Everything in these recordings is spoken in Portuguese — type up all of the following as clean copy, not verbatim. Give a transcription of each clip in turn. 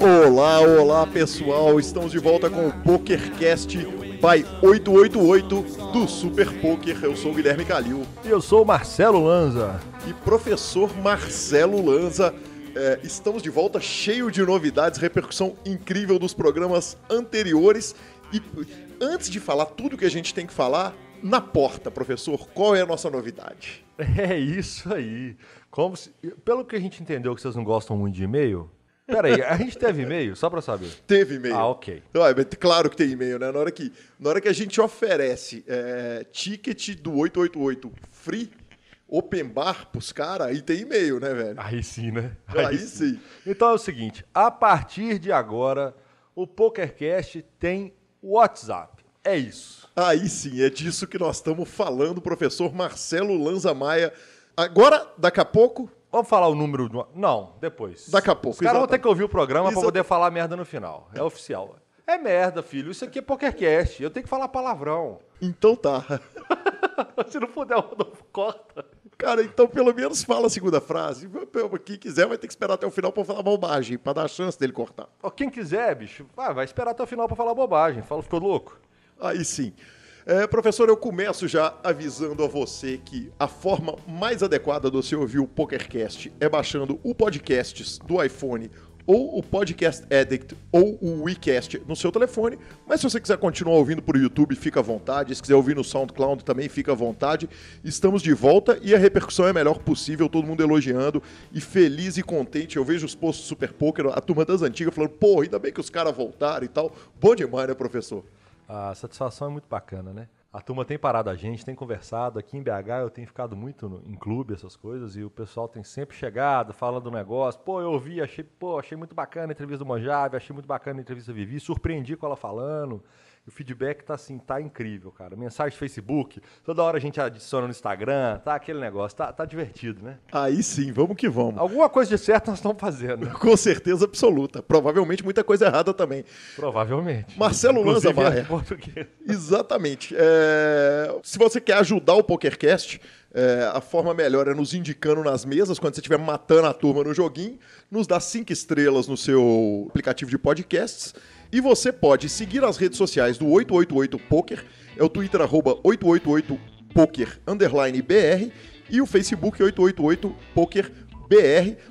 Olá pessoal, estamos de volta com o PokerCast by 888 do Super Poker. Eu sou o Guilherme Calil. E eu sou o Marcelo Lanza. E professor Marcelo Lanza, estamos de volta cheio de novidades, repercussão incrível dos programas anteriores. E antes de falar tudo que a gente tem que falar, na porta, professor, qual é a nossa novidade? É isso aí. Pelo que a gente entendeu que vocês não gostam muito de e-mail... Peraí, a gente teve e-mail? Só pra saber. Teve e-mail. Ah, ok. Claro que tem e-mail, né? Na hora que a gente oferece ticket do 888 free, open bar pros caras, aí tem e-mail, né, velho? Aí sim, né? Aí sim. Então é o seguinte, a partir de agora, o PokerCast tem WhatsApp. É isso. Aí sim, é disso que nós estamos falando, professor Marcelo Lanza Maia. Agora, daqui a pouco... Vamos falar o número... Não, depois. Daqui a pouco. Os caras vão ter que ouvir o programa para poder falar merda no final. É oficial. É merda, filho. Isso aqui é PokerCast. Eu tenho que falar palavrão. Então tá. Se não puder, não corta. Cara, então pelo menos fala a segunda frase. Quem quiser vai ter que esperar até o final para falar bobagem, para dar a chance dele cortar. Quem quiser, bicho, vai esperar até o final para falar bobagem. Ficou louco? Aí sim. Professor, eu começo já avisando a você que a forma mais adequada de você ouvir o PokerCast é baixando o Podcasts do iPhone ou o Podcast Addict ou o WeCast no seu telefone, mas se você quiser continuar ouvindo por YouTube, fica à vontade. Se quiser ouvir no SoundCloud também, fica à vontade. Estamos de volta e a repercussão é a melhor possível, todo mundo elogiando e feliz e contente. Eu vejo os posts do Super Poker, a turma das antigas falando, pô, ainda bem que os caras voltaram e tal. Bom demais, né, professor? A satisfação é muito bacana, né? A turma tem parado a gente, tem conversado. Aqui em BH eu tenho ficado muito em clube, essas coisas, e o pessoal tem sempre chegado, falando do negócio. Pô, eu ouvi, achei muito bacana a entrevista do Mojave, achei muito bacana a entrevista da Vivi, surpreendi com ela falando. O feedback tá incrível, cara. Mensagem do Facebook, toda hora a gente adiciona no Instagram, tá aquele negócio, tá divertido, né? Aí sim, vamos que vamos. Alguma coisa de certo nós estamos fazendo. Né? Com certeza absoluta. Provavelmente muita coisa errada também. Provavelmente. Marcelo Lanza Maia. Exatamente. Se você quer ajudar o PokerCast, a forma melhor é nos indicando nas mesas, quando você estiver matando a turma no joguinho, nos dá 5 estrelas no seu aplicativo de podcasts. E você pode seguir as redes sociais do 888poker, é o Twitter @888poker_BR e o Facebook 888pokerbr.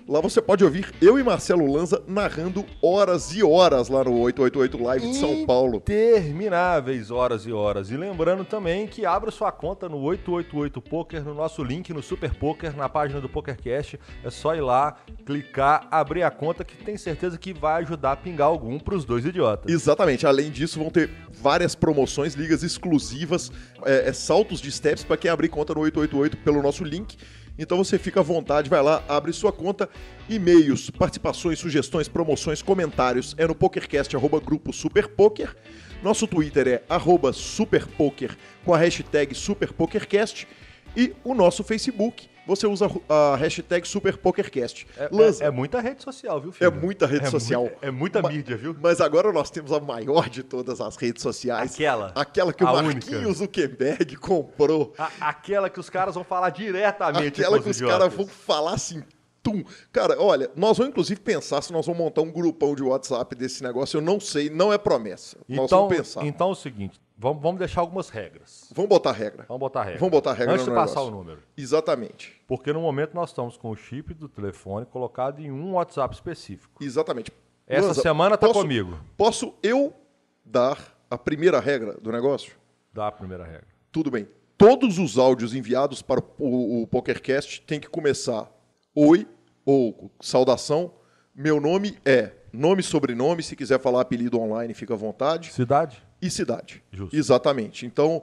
Lá você pode ouvir eu e Marcelo Lanza narrando horas e horas lá no 888 Live de São Paulo. Intermináveis horas e horas. E lembrando também que abra sua conta no 888 Poker, no nosso link no Super Poker, na página do PokerCast. É só ir lá, clicar, abrir a conta, que tem certeza que vai ajudar a pingar algum para os dois idiotas. Exatamente. Além disso, vão ter várias promoções, ligas exclusivas, saltos de steps para quem abrir conta no 888 pelo nosso link. Então você fica à vontade, vai lá, abre sua conta, e-mails, participações, sugestões, promoções, comentários, é no PokerCast, @grupo SuperPoker. Nosso Twitter é @SuperPoker com a hashtag SuperPokerCast. E o nosso Facebook, você usa a hashtag SuperPokerCast. É muita rede social, viu, filho? É muita rede social. É muita mídia, viu? Mas agora nós temos a maior de todas as redes sociais. Aquela que o Marquinhos Zuckerberg comprou. Aquela que os caras vão falar diretamente. Aquela que os caras vão falar assim... Cara, olha, nós vamos inclusive pensar se nós vamos montar um grupão de WhatsApp desse negócio. Eu não sei, não é promessa. Nós vamos pensar. Então é o seguinte... Vamos deixar algumas regras. Vamos botar regra. Vamos botar regra Antes de passar o número. Exatamente. Porque no momento nós estamos com o chip do telefone colocado em um WhatsApp específico. Exatamente. Essa semana tá comigo. Posso eu dar a primeira regra do negócio? Dá a primeira regra. Tudo bem. Todos os áudios enviados para o PokerCast tem que começar oi ou saudação. Meu nome é nome, sobrenome. Se quiser falar apelido online, fica à vontade. Cidade? E cidade. Justo. Exatamente. Então,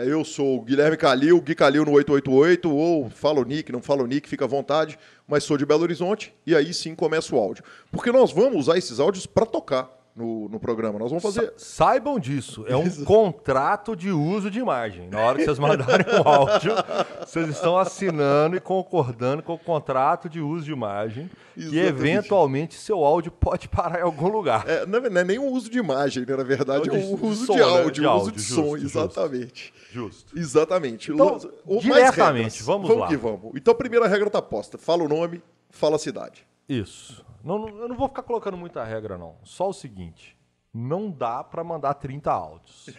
eu sou o Guilherme Calil, Gui Calil no 888, ou falo Nick, não falo Nick, fica à vontade, mas sou de Belo Horizonte, e aí sim começa o áudio. Porque nós vamos usar esses áudios para tocar. no programa. Nós vamos fazer... Saibam disso. É um contrato de uso de imagem. Na hora que vocês mandarem um áudio, vocês estão assinando e concordando com o contrato de uso de imagem, que eventualmente seu áudio pode parar em algum lugar. Não é nem um uso de imagem, né? Na verdade, é um uso som, de áudio, né? De uso de justo, som, exatamente. Justo. Exatamente. Então, diretamente, vamos lá. Vamos que vamos. Então, a primeira regra tá posta. Fala o nome, fala a cidade. Isso. Eu não vou ficar colocando muita regra, não. Só o seguinte. Não dá para mandar 30 áudios.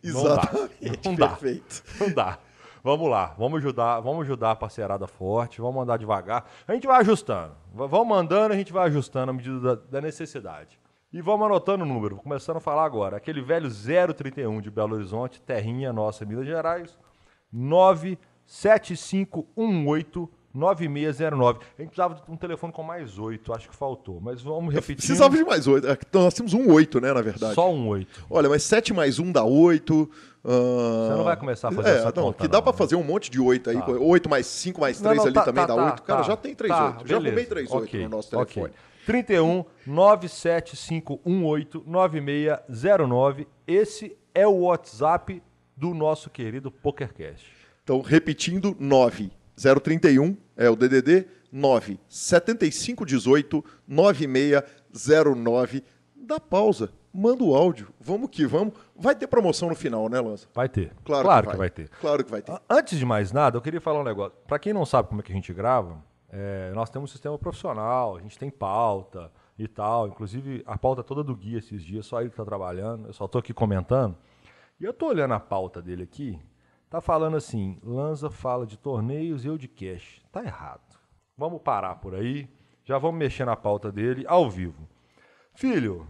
Exatamente. Não dá. Perfeito. Não dá. Vamos lá. Vamos ajudar a parceirada forte. Vamos mandar devagar. A gente vai ajustando. Vamos mandando, a gente vai ajustando à medida da necessidade. E vamos anotando o número. Vou começando a falar agora. Aquele velho 031 de Belo Horizonte, terrinha nossa, Minas Gerais. 97518 9609. A gente precisava de um telefone com mais 8, acho que faltou. Mas vamos repetir. Precisava de mais 8. Nós temos um 8, né, na verdade. Só um 8. Olha, mas 7 mais 1 dá 8. Você não vai começar a fazer essa conta, que dá pra fazer um monte de 8 aí. Tá. 8 mais 5 mais 3 ali também dá 8. Cara, já tem 3 8. Já arrumei 3 8 no nosso telefone. 31 97518 9609. Esse é o WhatsApp do nosso querido PokerCast. Então, repetindo, 031 é o DDD 97518 9609. Dá pausa, manda o áudio, vamos que vamos. Vai ter promoção no final, né, Lança? Vai ter. Claro que vai ter. Claro que vai ter. Antes de mais nada, eu queria falar um negócio. Para quem não sabe como é que a gente grava, nós temos um sistema profissional, a gente tem pauta e tal. Inclusive, a pauta toda do Gui esses dias, só ele que está trabalhando, eu só estou aqui comentando. E eu estou olhando a pauta dele aqui. Tá falando assim, Lanza fala de torneios e eu de cash. Tá errado. Vamos parar por aí. Já vamos mexer na pauta dele ao vivo. Filho,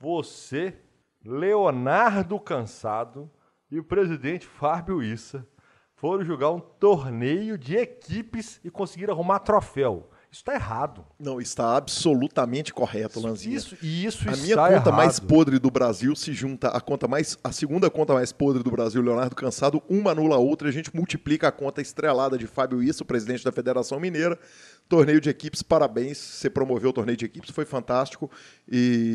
você, Leonardo Cansado e o presidente Fábio Issa foram jogar um torneio de equipes e conseguiram arrumar troféu. Isso tá errado. Não, está absolutamente correto, Lanzinha. Isso está A minha conta errado. mais podre do Brasil se junta a segunda conta mais podre do Brasil, Leonardo Cansado, uma anula a outra, a gente multiplica a conta estrelada de Fábio Issa, o presidente da Federação Mineira. Torneio de equipes, parabéns, você promoveu o torneio de equipes, foi fantástico.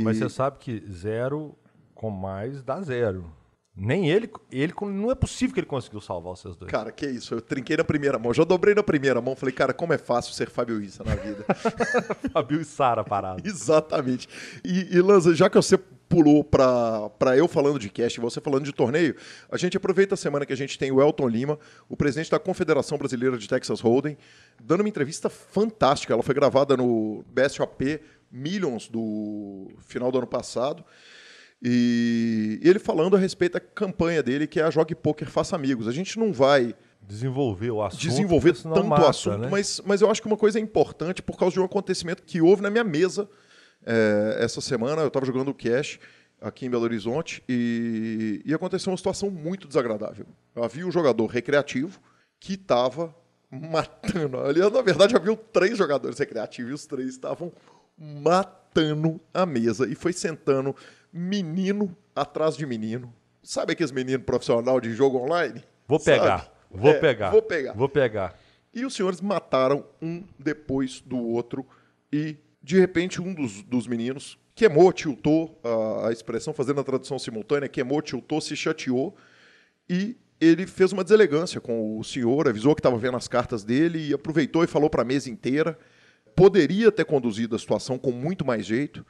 Mas você sabe que 0 com mais dá 0. Nem ele, não é possível que ele conseguiu salvar vocês dois. Cara, que isso, eu trinquei na primeira mão, já dobrei na primeira mão, falei, cara, como é fácil ser Fábio Issa na vida. Fábio e Sara parado. Exatamente. E Lanza, já que você pulou para eu falando de cast e você falando de torneio, a gente aproveita a semana que a gente tem o Elton Lima, o presidente da Confederação Brasileira de Texas Hold'em, dando uma entrevista fantástica. Ela foi gravada no BSOP Millions do final do ano passado. E ele falando a respeito da campanha dele, que é a Jogue Poker Faça Amigos. A gente não vai desenvolver o assunto, tanto mata, o assunto, né? mas eu acho que uma coisa é importante por causa de um acontecimento que houve na minha mesa essa semana. Eu estava jogando o cash aqui em Belo Horizonte e aconteceu uma situação muito desagradável. Havia um jogador recreativo que estava matando. Aliás, na verdade, havia 3 jogadores recreativos e os 3 estavam matando a mesa e foi sentando menino atrás de menino. Sabe aqueles meninos profissional de jogo online? Vou pegar. E os senhores mataram um depois do outro e, de repente, um dos meninos queimou, tiltou, a expressão fazendo a tradução simultânea, queimou, tiltou, se chateou e ele fez uma deselegância com o senhor, avisou que estava vendo as cartas dele e aproveitou e falou para a mesa inteira. Poderia ter conduzido a situação com muito mais jeito.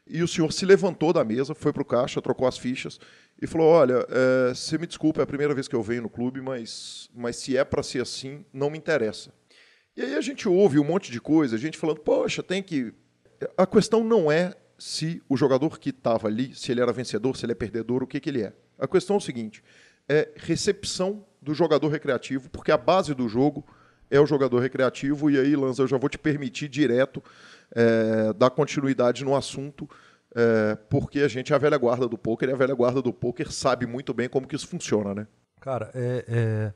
E o senhor se levantou da mesa, foi para o caixa, trocou as fichas e falou, olha, você me desculpa, é a primeira vez que eu venho no clube, mas se é para ser assim, não me interessa. E aí a gente ouve um monte de coisa, a gente falando, poxa, tem que... A questão não é se o jogador que estava ali, se ele era vencedor, se ele é perdedor, o que ele é. A questão é o seguinte, é recepção do jogador recreativo, porque a base do jogo é o jogador recreativo, e aí, Lanza, eu já vou te permitir direto dar continuidade no assunto, porque a gente é a velha guarda do poker, e a velha guarda do poker sabe muito bem como que isso funciona, né? Cara, é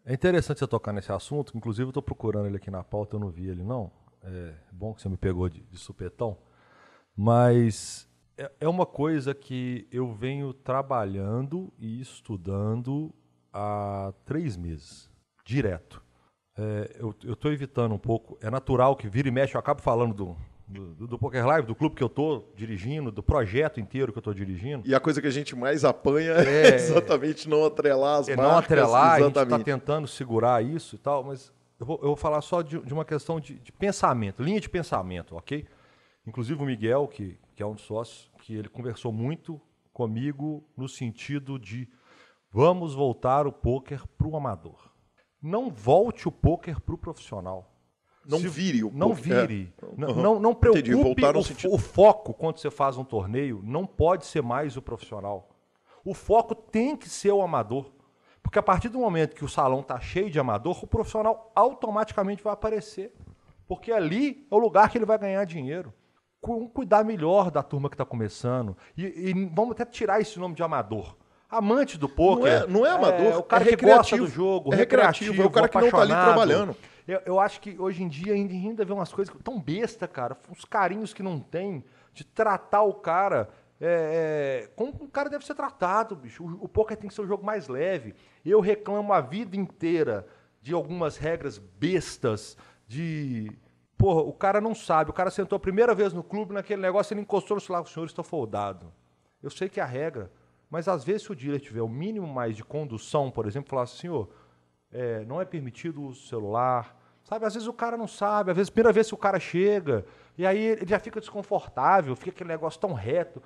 interessante você tocar nesse assunto, inclusive eu estou procurando ele aqui na pauta, eu não vi ele não, é bom que você me pegou de supetão, mas é uma coisa que eu venho trabalhando e estudando há 3 meses, direto. Eu estou evitando um pouco, é natural que vira e mexe, eu acabo falando do Poker Live, do clube que eu tô dirigindo, do projeto inteiro que eu tô dirigindo. E a coisa que a gente mais apanha é exatamente não atrelar as marcas. Não atrelar, exatamente. a gente está tentando segurar isso e tal, mas eu vou falar só de uma questão de pensamento, linha de pensamento, ok? Inclusive o Miguel, que é um dos sócios, que ele conversou muito comigo no sentido de vamos voltar o pôquer para o amador. Não volte o pôquer para o profissional. Não vire o Não pôquer. vire. Não preocupe. O foco, quando você faz um torneio, não pode ser mais o profissional. O foco tem que ser o amador. Porque a partir do momento que o salão está cheio de amador, o profissional automaticamente vai aparecer. Porque ali é o lugar que ele vai ganhar dinheiro. Cuidar melhor da turma que está começando. E vamos até tirar esse nome de amador. Amante do pôquer. Não é amador, o cara é que gosta do jogo, recreativo, é o cara que não está ali trabalhando. Eu acho que hoje em dia ainda vê umas coisas tão besta, cara. Uns carinhos que não tem de tratar o cara como o cara deve ser tratado, bicho. O pôquer tem que ser um jogo mais leve. Eu reclamo a vida inteira de algumas regras bestas de... Porra, o cara não sabe. O cara sentou a primeira vez no clube, naquele negócio, ele encostou no celular. O senhor está foldado. Eu sei que é a regra. Mas, às vezes, se o dealer tiver o mínimo mais de condução, por exemplo, falar assim, senhor, não é permitido o celular. Sabe, às vezes o cara não sabe, às vezes, primeira vez que o cara chega, e aí ele já fica desconfortável, fica aquele negócio tão reto.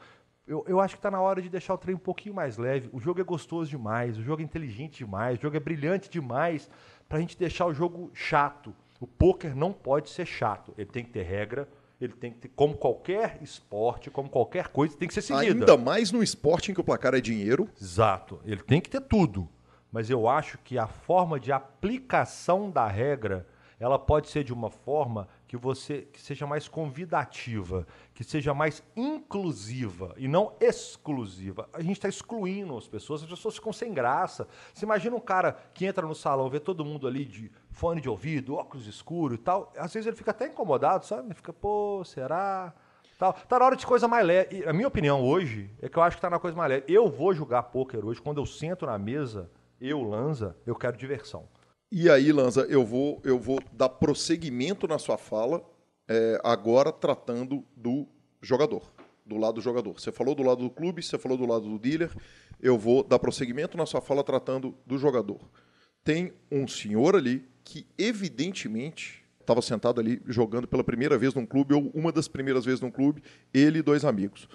Eu acho que está na hora de deixar o trem um pouquinho mais leve. O jogo é gostoso demais, o jogo é inteligente demais, o jogo é brilhante demais para a gente deixar o jogo chato. O pôquer não pode ser chato, ele tem que ter regra. Ele tem que ter, como qualquer esporte, como qualquer coisa, tem que ser seguida. Ainda mais no esporte em que o placar é dinheiro. Exato. Ele tem que ter tudo. Mas eu acho que a forma de aplicação da regra, ela pode ser de uma forma que seja mais convidativa, que seja mais inclusiva e não exclusiva. A gente está excluindo as pessoas ficam sem graça. Você imagina um cara que entra no salão, vê todo mundo ali de fone de ouvido, óculos escuros e tal, às vezes ele fica até incomodado, sabe? Ele fica, pô, será? Tal. Tá na hora de coisa mais leve. E a minha opinião hoje é que eu acho que tá na coisa mais leve. Eu vou jogar pôquer hoje, quando eu sento na mesa, Lanza, eu quero diversão. E aí, Lanza, eu vou dar prosseguimento na sua fala, agora tratando do jogador, do lado do jogador. Você falou do lado do clube, você falou do lado do dealer, eu vou dar prosseguimento na sua fala tratando do jogador. Tem um senhor ali que, evidentemente, estava sentado ali jogando pela primeira vez num clube, ou uma das primeiras vezes num clube, ele e dois amigos.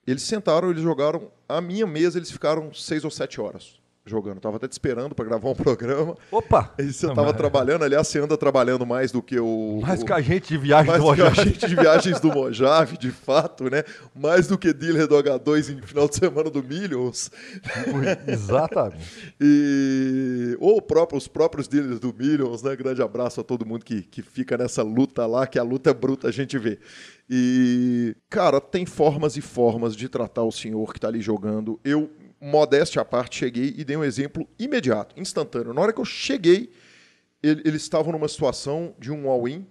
Eles sentaram, eles jogaram, a minha mesa, eles ficaram 6 ou 7 horas. Jogando. Tava até te esperando para gravar um programa. Opa! E você tava trabalhando, aliás, você anda trabalhando mais do que o... Mais que a gente de viagem do Mojave. Mais que a gente de viagens do Mojave, de fato, né? Mais do que dealer do H2 em final de semana do Millions. Exatamente. Ou os próprios dealers do Millions, né? Grande abraço a todo mundo que fica nessa luta lá, que a luta é bruta, a gente vê. E, cara, tem formas e formas de tratar o senhor que tá ali jogando. Eu... modéstia à parte, cheguei e dei um exemplo imediato, instantâneo. Na hora que eu cheguei, eles estavam numa situação de um all-in,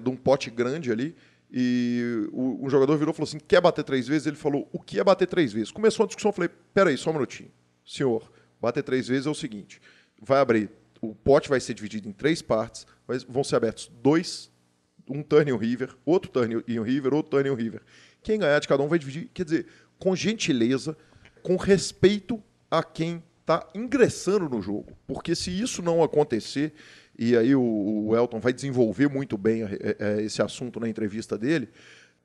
de um pote grande ali, e o jogador virou e falou assim, quer bater 3 vezes? Ele falou, o que é bater 3 vezes? Começou a discussão, eu falei, peraí, só um minutinho. Senhor, bater 3 vezes é o seguinte, vai abrir, o pote vai ser dividido em 3 partes, vão ser abertos 2, um turn e um river, outro turn e um river, outro turn e um river. Quem ganhar de cada um vai dividir, quer dizer, com gentileza, com respeito a quem está ingressando no jogo. Porque se isso não acontecer, e aí o Elton vai desenvolver muito bem esse assunto na entrevista dele,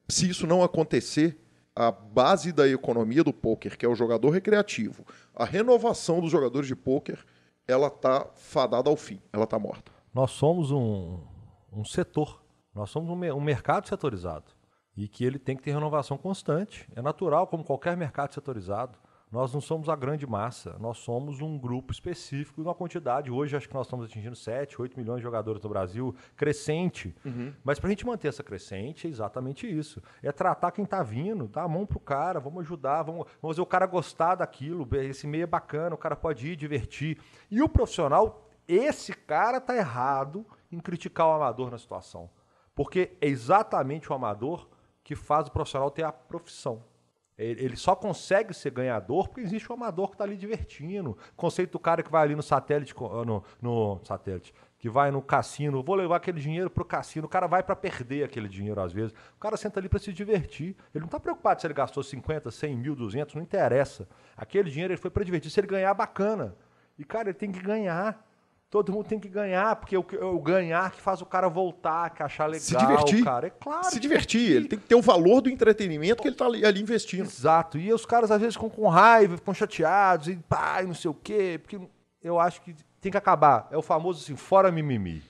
se isso não acontecer, a base da economia do pôquer, que é o jogador recreativo, a renovação dos jogadores de pôquer, ela está fadada ao fim, ela está morta. Nós somos um setor, nós somos um mercado setorizado e que ele tem que ter renovação constante. É natural, como qualquer mercado setorizado. Nós não somos a grande massa, nós somos um grupo específico, uma quantidade. Hoje acho que nós estamos atingindo 7, 8 milhões de jogadores no Brasil, crescente. Uhum. Mas para a gente manter essa crescente é exatamente isso. É tratar quem está vindo, dar a mão pro cara, vamos ajudar, vamos fazer o cara gostar daquilo, esse meio é bacana, o cara pode ir divertir. E o profissional, esse cara tá errado em criticar o amador na situação. Porque é exatamente o amador que faz o profissional ter a profissão. Ele só consegue ser ganhador porque existe um amador que está ali divertindo. O conceito do cara que vai ali no satélite, no satélite, que vai no cassino, vou levar aquele dinheiro pro cassino, o cara vai para perder aquele dinheiro às vezes. O cara senta ali para se divertir. Ele não está preocupado se ele gastou 50, 100 mil, 200, não interessa. Aquele dinheiro ele foi para divertir. Se ele ganhar, bacana. E, cara, ele tem que ganhar. Todo mundo tem que ganhar, porque o ganhar que faz o cara voltar, que achar legal, se divertir, cara. É claro. Se divertir. Ele tem que ter o valor do entretenimento que ele está ali investindo. Exato. E os caras, às vezes, ficam com raiva, ficam chateados, e pá, não sei o quê. Porque eu acho que tem que acabar. É o famoso assim, fora mimimi.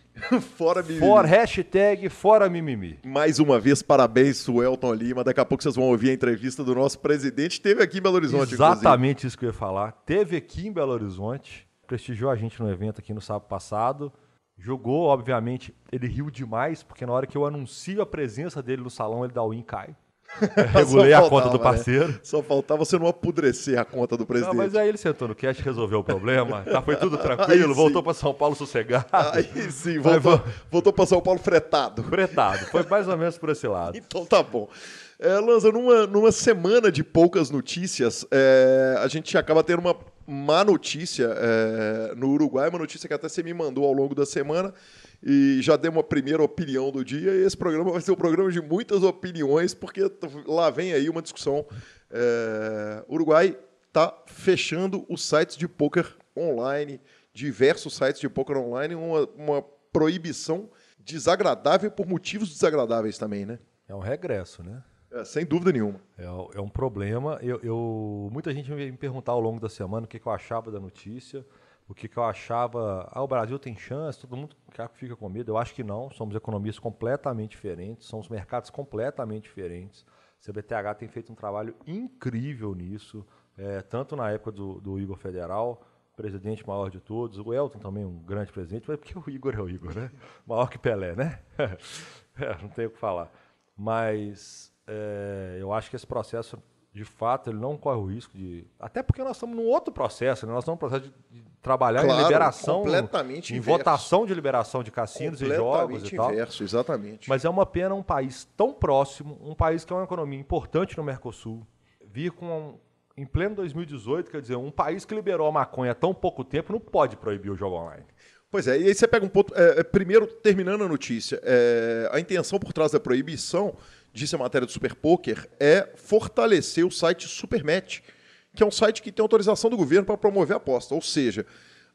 Fora mimimi. Hashtag fora mimimi. Mais uma vez, parabéns, Suelton Lima. Daqui a pouco vocês vão ouvir a entrevista do nosso presidente. Teve aqui em Belo Horizonte, Exatamente inclusive. Isso que eu ia falar. Teve aqui em Belo Horizonte. Prestigiou a gente no evento aqui no sábado passado. Jogou, obviamente, ele riu demais, porque na hora que eu anuncio a presença dele no salão, ele dá o win cai. Regulei a conta do parceiro. Né? Só faltava você não apodrecer a conta do presidente. Não, mas aí ele sentou no cast, resolveu o problema. Tá, foi tudo tranquilo, voltou para São Paulo sossegado. Aí sim, voltou para São Paulo fretado. Fretado, foi mais ou menos por esse lado. Então tá bom. Lanza, numa semana de poucas notícias, a gente acaba tendo uma má notícia no Uruguai, uma notícia que até você me mandou ao longo da semana e já dei uma primeira opinião do dia, e esse programa vai ser um programa de muitas opiniões, porque lá vem aí uma discussão. O Uruguai está fechando os sites de poker online, diversos sites de poker online, uma proibição desagradável por motivos desagradáveis também, né? É um regresso, né? Sem dúvida nenhuma. É um problema. Muita gente veio me perguntar ao longo da semana o que eu achava da notícia, o que eu achava. O Brasil tem chance, todo mundo fica com medo. Eu acho que não. Somos economias completamente diferentes, somos mercados completamente diferentes. A CBTH tem feito um trabalho incrível nisso, tanto na época do Igor Federal, presidente maior de todos, o Elton também um grande presidente, mas porque o Igor é o Igor, né? Maior que Pelé, né? Não tenho o que falar. Mas eu acho que esse processo, de fato, ele não corre o risco de... Até porque nós estamos num outro processo, né? Nós estamos num processo de trabalhar em liberação, completamente em inverso. Votação de liberação de cassinos e jogos e tal. Inverso, exatamente. Mas é uma pena um país tão próximo, um país que é uma economia importante no Mercosul, vir em pleno 2018, quer dizer, um país que liberou a maconha há tão pouco tempo não pode proibir o jogo online. Pois é, e aí você pega um ponto... primeiro, terminando a notícia, a intenção por trás da proibição, disse a matéria do Super Poker, é fortalecer o site Supermatch, que é um site que tem autorização do governo para promover a aposta. Ou seja,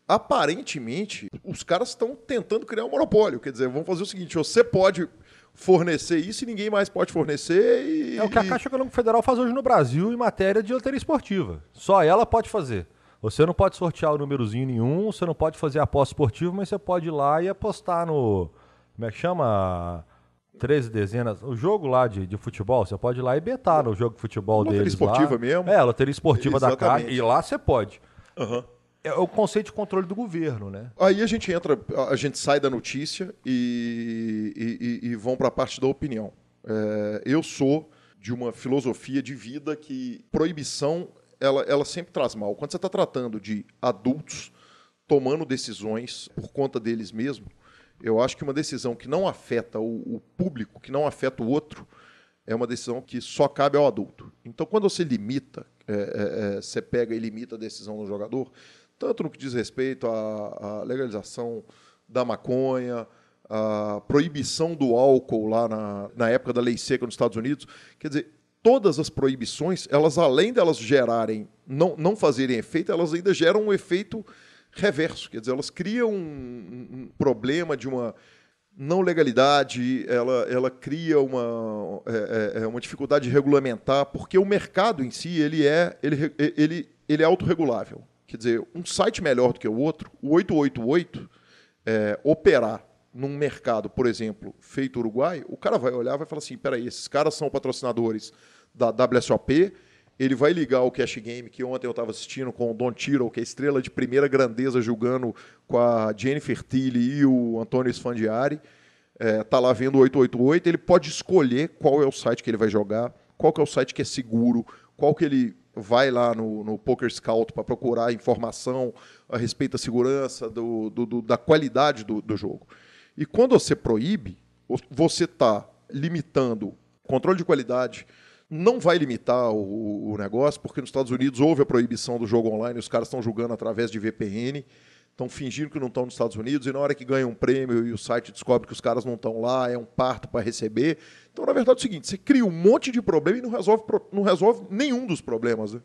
aparentemente, os caras estão tentando criar um monopólio. Quer dizer, vamos fazer o seguinte, você pode fornecer isso e ninguém mais pode fornecer. É o que a Caixa Econômica Federal faz hoje no Brasil em matéria de loteria esportiva. Só ela pode fazer. Você não pode sortear o númerozinho nenhum, você não pode fazer aposta esportiva, mas você pode ir lá e apostar no... Como é que chama? 13 dezenas. O jogo lá de futebol, você pode ir lá e betar no jogo de futebol deles lá. Loteria esportiva mesmo? A loteria esportiva Exatamente. da Caixa. E lá você pode. Uhum. É o conceito de controle do governo, né? Aí a gente sai da notícia e vão para a parte da opinião. Eu sou de uma filosofia de vida que proibição... Ela sempre traz mal. Quando você está tratando de adultos tomando decisões por conta deles mesmos, eu acho que uma decisão que não afeta o público, que não afeta o outro, é uma decisão que só cabe ao adulto. Então, quando você limita, você pega e limita a decisão do jogador, tanto no que diz respeito à legalização da maconha, a proibição do álcool lá na época da lei seca nos Estados Unidos, quer dizer, todas as proibições, elas além delas gerarem, não fazerem efeito, elas ainda geram um efeito reverso. Quer dizer, elas criam um problema de uma não legalidade, ela cria uma dificuldade de regulamentar, porque o mercado em si ele é autorregulável. Quer dizer, um site melhor do que o outro, o 888, operar num mercado, por exemplo, feito Uruguai, o cara vai olhar e vai falar assim, peraí, esses caras são patrocinadores da WSOP, ele vai ligar o Cash Game, que ontem eu estava assistindo com o Don Tiro, que é estrela de primeira grandeza, jogando com a Jennifer Tilly e o Antônio Sfandiari, tá lá vendo o 888, ele pode escolher qual é o site que ele vai jogar, qual que é o site que é seguro, qual que ele vai lá no Poker Scout para procurar informação a respeito da segurança, da qualidade do jogo. E quando você proíbe, você está limitando controle de qualidade, não vai limitar o negócio, porque nos Estados Unidos houve a proibição do jogo online, os caras estão jogando através de VPN, estão fingindo que não estão nos Estados Unidos, e na hora que ganham um prêmio e o site descobre que os caras não estão lá, é um parto para receber. Então, na verdade, é o seguinte, você cria um monte de problema e não resolve nenhum dos problemas. Né?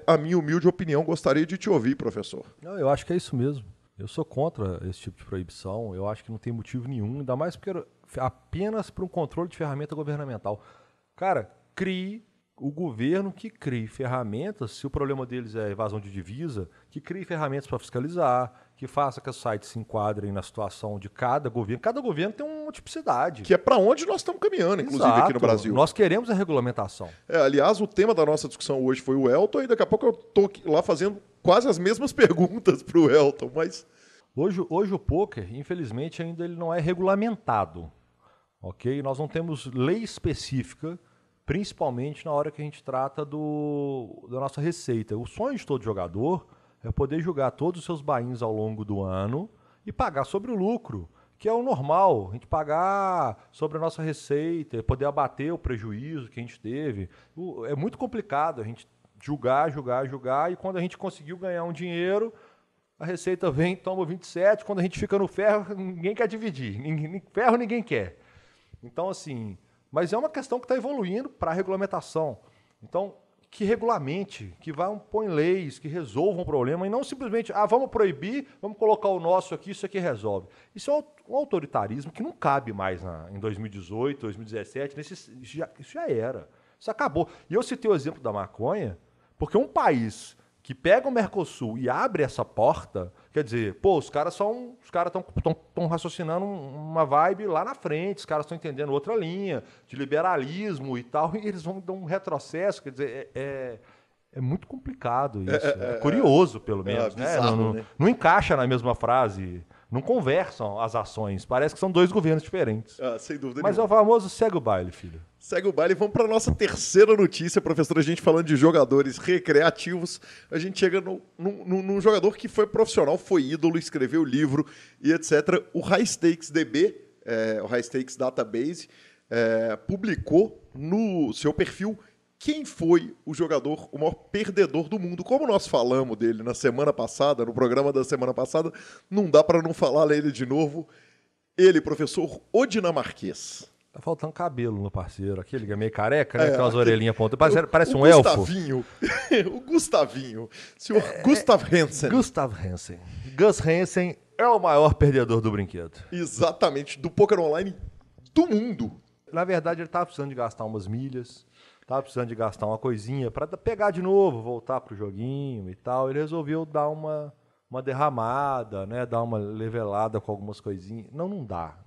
A minha humilde opinião, gostaria de te ouvir, professor. Não, eu acho que é isso mesmo. Eu sou contra esse tipo de proibição, eu acho que não tem motivo nenhum, ainda mais porque apenas para um controle de ferramenta governamental. Cara, o governo que crie ferramentas, se o problema deles é evasão de divisa, que crie ferramentas para fiscalizar, que faça que os sites se enquadrem na situação de cada governo. Cada governo tem uma tipicidade. Que é para onde nós estamos caminhando, inclusive. Exato. Aqui no Brasil. Nós queremos a regulamentação. Aliás, o tema da nossa discussão hoje foi o Elton, e daqui a pouco eu estou lá fazendo quase as mesmas perguntas para o Elton, mas... Hoje o poker, infelizmente, ainda ele não é regulamentado. Ok? Nós não temos lei específica, principalmente na hora que a gente trata da nossa receita. O sonho de todo jogador é poder jogar todos os seus buy-ins ao longo do ano e pagar sobre o lucro, que é o normal, a gente pagar sobre a nossa receita, poder abater o prejuízo que a gente teve. É muito complicado a gente julgar, e quando a gente conseguiu ganhar um dinheiro, a receita vem, toma 27, quando a gente fica no ferro, ninguém quer dividir, ferro ninguém quer. Então, assim... Mas é uma questão que está evoluindo para a regulamentação. Então, que regulamente, que põe leis, que resolvam o problema, e não simplesmente, vamos proibir, vamos colocar o nosso aqui, isso aqui resolve. Isso é um autoritarismo que não cabe mais em 2018, 2017, isso já era. Isso acabou. E eu citei o exemplo da maconha, porque um país que pega o Mercosul e abre essa porta, quer dizer, os caras estão raciocinando uma vibe lá na frente, os caras estão entendendo outra linha de liberalismo e tal, e eles vão dar um retrocesso, quer dizer, é muito complicado isso, é curioso pelo menos, bizarro, né? Não encaixa na mesma frase, não conversam as ações, parece que são dois governos diferentes. Sem dúvida Mas nenhuma. É o famoso segue o baile, filho. Segue o baile. Vamos para a nossa terceira notícia, professor. A gente falando de jogadores recreativos. A gente chega num jogador que foi profissional, foi ídolo, escreveu livro e etc. O High Stakes DB, o High Stakes Database, publicou no seu perfil quem foi o jogador, o maior perdedor do mundo. Como nós falamos dele na semana passada, no programa da semana passada, não dá para não falar nele de novo. Ele, professor, o dinamarquês. Tá faltando cabelo no parceiro. Aquele que é meio careca, né? Tem umas orelhinhas pontudas. Parece um elfo. O Gustavinho. Senhor Gustav Hansen. Gustav Hansen. Gus Hansen é o maior perdedor do brinquedo. Exatamente. Do poker online do mundo. Na verdade, ele tava precisando de gastar umas milhas. Tava precisando de gastar uma coisinha para pegar de novo, voltar pro joguinho e tal. Ele resolveu dar uma derramada, né? Dar uma levelada com algumas coisinhas. Não dá.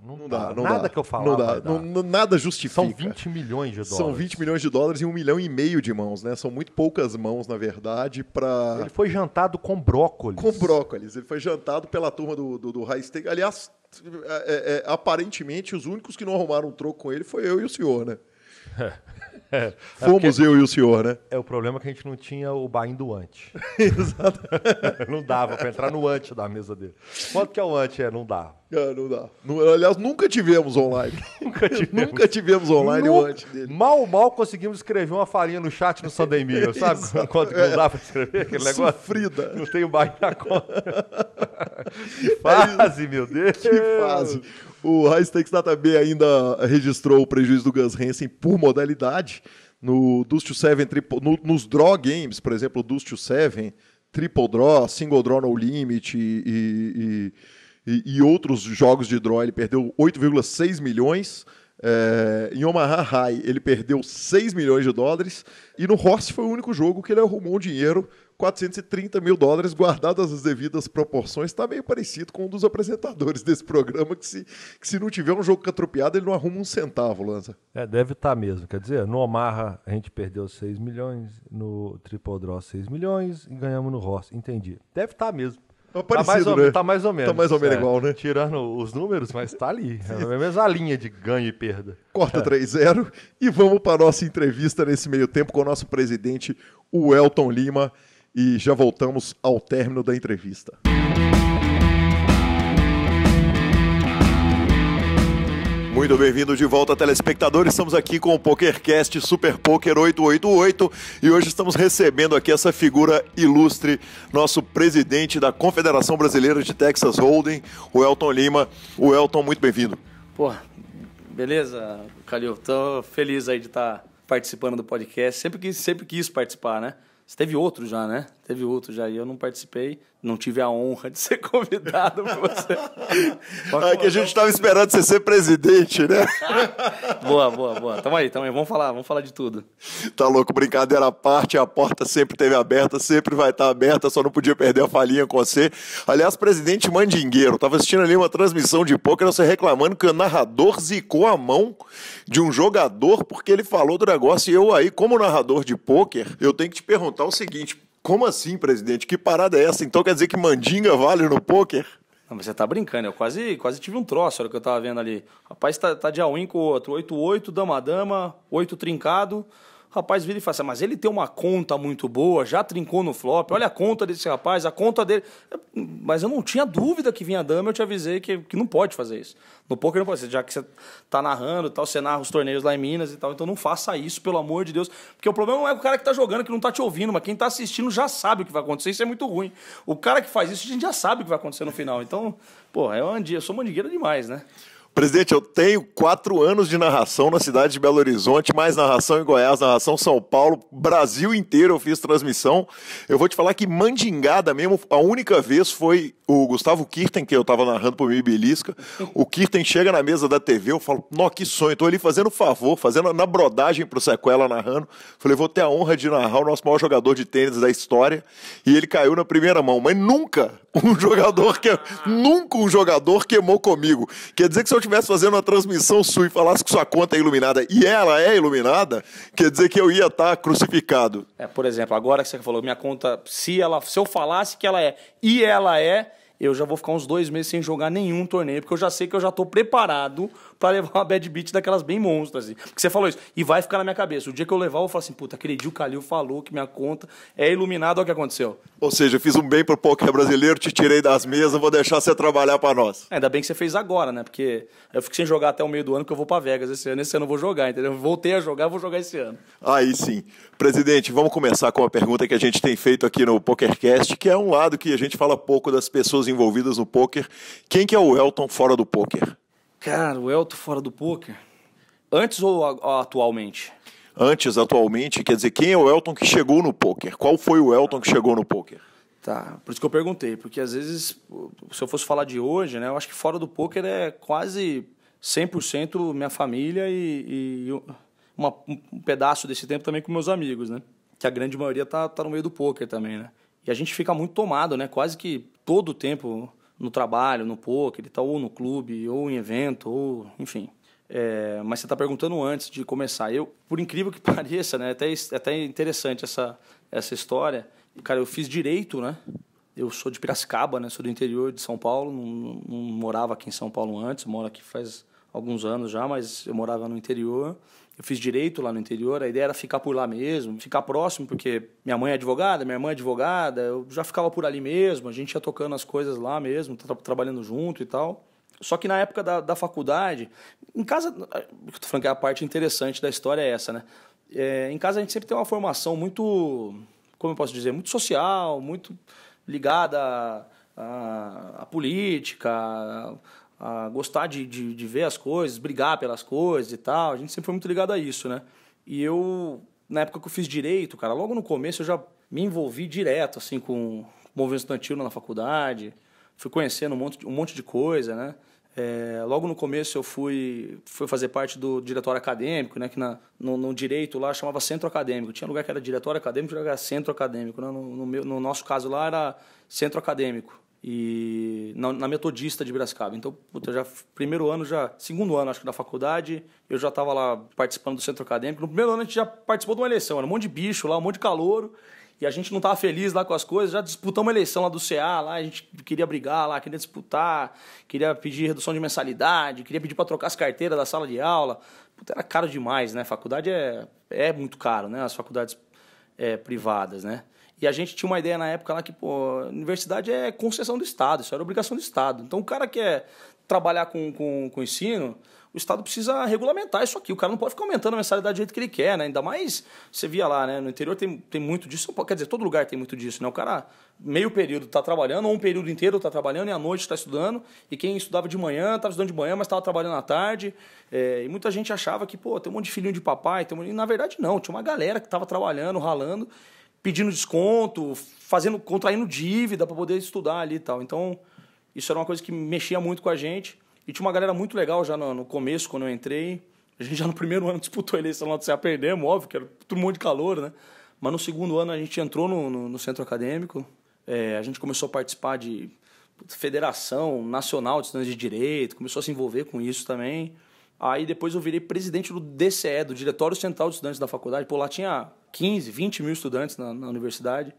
Nada que eu falar não dá. Nada justifica. São 20 milhões de dólares. São 20 milhões de dólares e 1,5 milhão de mãos, né? São muito poucas mãos, na verdade, para... Ele foi jantado com brócolis. Ele foi jantado pela turma do High Stakes. Aliás, aparentemente, os únicos que não arrumaram um troco com ele foi eu e o senhor, né? Fomos eu e o senhor, né? É o problema que a gente não tinha o buy-in do ante. Exato. Não dava para entrar no ante da mesa dele. Quanto que é o ante? Não dá. Não dá. Aliás, nunca tivemos online. Nunca tivemos online o ante dele. Mal conseguimos escrever uma falinha no chat no Sunday Mail, sabe? Quanto que não dá para escrever aquele negócio? Sofrida. Não tem o buy-in na conta. Que fase, meu Deus. Que fase. O High Stakes Database ainda registrou o prejuízo do Gus Hansen por modalidade. No Deuce to Seven, nos Draw Games, por exemplo, o Deuce to Seven, Triple Draw, Single Draw No Limit e outros jogos de draw, ele perdeu 8,6 milhões. Em Omaha High, ele perdeu 6 milhões de dólares. E no Horse foi o único jogo que ele arrumou um dinheiro, 430 mil dólares, guardadas as devidas proporções. Está meio parecido com um dos apresentadores desse programa, que se não tiver um jogo catropiado, ele não arruma um centavo, Lanza. Deve estar mesmo. Quer dizer, no Omaha a gente perdeu 6 milhões, no Triple Draw 6 milhões e ganhamos no Horse. Entendi. Deve estar mesmo. Tá mais ou menos. Tá mais ou menos igual, né? Tirando os números, mas tá ali. É a mesma linha de ganho e perda. Corta 3-0 e vamos para a nossa entrevista nesse meio tempo com o nosso presidente, o Elton Lima, e já voltamos ao término da Muito bem-vindo de volta, telespectadores. Estamos aqui com o PokerCast Super Poker 888 e hoje estamos recebendo aqui essa figura ilustre, nosso presidente da Confederação Brasileira de Texas Hold'em, o Elton Lima. O Elton, muito bem-vindo. Pô, beleza, Calil? Tô feliz aí de estar participando do podcast. Sempre quis participar, né? Você teve outro já, né? Teve outro já e eu não participei. Não tive a honra de ser convidado por você. É que a gente estava esperando você ser presidente, né? Boa. Tamo aí. Vamos falar de tudo. Tá louco, brincadeira à parte, a porta sempre esteve aberta, sempre vai estar aberta, só não podia perder a falinha com você. Aliás, presidente mandingueiro, tava assistindo ali uma transmissão de pôquer, você reclamando que o narrador zicou a mão de um jogador porque ele falou do negócio. E eu aí, como narrador de pôquer, eu tenho que te perguntar o seguinte: como assim, presidente? Que parada é essa? Então quer dizer que mandinga vale no pôquer? Não, mas você tá brincando, eu quase tive um troço, era o que eu tava vendo ali. Rapaz, tá de all-in com o outro, 8-8, dama-dama, 8 trincado. Rapaz vira e fala assim, mas ele tem uma conta muito boa, já trincou no flop, olha a conta desse rapaz, a conta dele... Mas eu não tinha dúvida que vinha dama, eu te avisei que não pode fazer isso. No poker não pode ser, já que você tá narrando e tal, você narra os torneios lá em Minas e tal, então não faça isso, pelo amor de Deus. Porque o problema não é o cara que tá jogando, que não tá te ouvindo, mas quem tá assistindo já sabe o que vai acontecer, isso é muito ruim. O cara que faz isso, a gente já sabe o que vai acontecer no final. Então, pô, eu sou mandingueira demais, né? Presidente, eu tenho 4 anos de narração na cidade de Belo Horizonte, mais narração em Goiás, narração em São Paulo, Brasil inteiro eu fiz transmissão. Eu vou te falar que mandingada mesmo, a única vez foi o Gustavo Kirten, que eu tava narrando pro Mi Belisca. O Kirten chega na mesa da TV, eu falo, nó, que sonho, tô ali fazendo favor, fazendo na brodagem pro Sequela narrando. Falei, vou ter a honra de narrar o nosso maior jogador de tênis da história. E ele caiu na primeira mão, mas nunca um jogador queimou comigo. Quer dizer que se eu estivesse fazendo uma transmissão sua e falasse que sua conta é iluminada e ela é iluminada, quer dizer que eu ia estar crucificado. Por exemplo, agora que você falou, minha conta, se eu falasse que ela é e ela é, eu já vou ficar uns 2 meses sem jogar nenhum torneio, porque eu já sei que eu já estou preparado para levar uma bad beat daquelas bem monstras. Assim. Porque você falou isso, e vai ficar na minha cabeça. O dia que eu levar, eu vou falar assim, puta, aquele dia o Calil falou que minha conta é iluminada, olha o que aconteceu. Ou seja, fiz um bem pro poker brasileiro, te tirei das mesas, vou deixar você trabalhar para nós. Ainda bem que você fez agora, né? Porque eu fico sem jogar até o meio do ano, que eu vou para Vegas esse ano eu vou jogar, entendeu? Voltei a jogar, vou jogar esse ano. Aí sim. Presidente, vamos começar com uma pergunta que a gente tem feito aqui no PokerCast, que é um lado que a gente fala pouco das pessoas envolvidas no poker. Quem que é o Elton fora do poker? Cara, o Elton fora do poker? Antes ou atualmente? Antes, atualmente, quer dizer, quem é o Elton que chegou no poker? Qual foi o Elton que chegou no poker? Tá, por isso que eu perguntei, porque às vezes, se eu fosse falar de hoje, né, eu acho que fora do poker é quase 100% minha família e um pedaço desse tempo também com meus amigos, né? Que a grande maioria tá no meio do poker também, né? E a gente fica muito tomado, né? Quase que todo o tempo no trabalho, no poker, tá ou no clube, ou em evento, ou enfim. Mas você está perguntando antes de começar. Eu, por incrível que pareça, né? Até interessante essa história. Cara, eu fiz direito, né? Eu sou de Piracicaba, né? Sou do interior de São Paulo. Não morava aqui em São Paulo antes. Moro aqui faz alguns anos já, mas eu morava no interior. Eu fiz direito lá no interior. A ideia era ficar por lá mesmo, ficar próximo, porque minha mãe é advogada, minha irmã é advogada. Eu já ficava por ali mesmo. A gente ia tocando as coisas lá mesmo, trabalhando junto e tal. Só que na época da faculdade, em casa, eu tô falando que a parte interessante da história é essa, né? Em casa a gente sempre tem uma formação muito, como eu posso dizer, muito social, muito ligada à política, a gostar de ver as coisas, brigar pelas coisas e tal. A gente sempre foi muito ligado a isso, né? E eu, na época que eu fiz direito, cara, logo no começo eu já me envolvi direto, assim, com o movimento estudantil na faculdade. Fui conhecendo um monte de coisa, né? Logo no começo eu fui fazer parte do diretório acadêmico, né? Que no direito lá chamava centro acadêmico. Tinha lugar que era diretório acadêmico e lugar que era centro acadêmico, né? No nosso caso lá era centro acadêmico. E na Metodista de Piracicaba. Então, segundo ano, acho que da faculdade, eu já estava lá participando do centro acadêmico. No primeiro ano a gente já participou de uma eleição, era um monte de bicho lá, um monte de calouro. E a gente não estava feliz lá com as coisas, já disputamos uma eleição lá do CA, lá a gente queria brigar lá, queria disputar, queria pedir redução de mensalidade, queria pedir para trocar as carteiras da sala de aula. Puta, era caro demais, né? Faculdade é muito caro, né? As faculdades privadas, né? E a gente tinha uma ideia na época lá que, pô, a universidade é concessão do Estado, isso era obrigação do Estado. Então o cara quer trabalhar com ensino, o Estado precisa regulamentar isso aqui. O cara não pode ficar aumentando a mensalidade do jeito que ele quer, né? Ainda mais, você via lá, né? No interior tem muito disso. Quer dizer, todo lugar tem muito disso, né? O cara, meio período está trabalhando, ou um período inteiro está trabalhando, e à noite está estudando. E quem estudava de manhã, estava estudando de manhã, mas estava trabalhando à tarde. E muita gente achava que, pô, tem um monte de filhinho de papai. E na verdade, não. Tinha uma galera que estava trabalhando, ralando, pedindo desconto, contraindo dívida para poder estudar ali e tal. Então, isso era uma coisa que mexia muito com a gente. E tinha uma galera muito legal já no começo, quando eu entrei. A gente já no primeiro ano disputou a eleição lá do CA, perdemos, óbvio, que era todo mundo de calor, né? Mas no segundo ano a gente entrou no centro acadêmico. A gente começou a participar de Federação Nacional de Estudantes de Direito, começou a se envolver com isso também. Aí depois eu virei presidente do DCE, do Diretório Central de Estudantes da faculdade. Pô, lá tinha 15, 20 mil estudantes na universidade.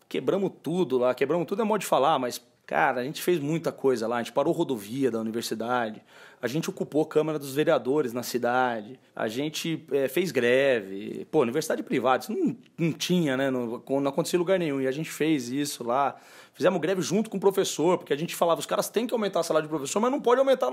Quebramos tudo lá. Quebramos tudo é modo de falar, mas... Cara, a gente fez muita coisa lá, a gente parou rodovia da universidade, a gente ocupou a Câmara dos Vereadores na cidade, a gente fez greve. Pô, universidade privada, isso não tinha, né? Não acontecia em lugar nenhum, e a gente fez isso lá. Fizemos greve junto com o professor, porque a gente falava, os caras têm que aumentar o salário de professor, mas não pode aumentar a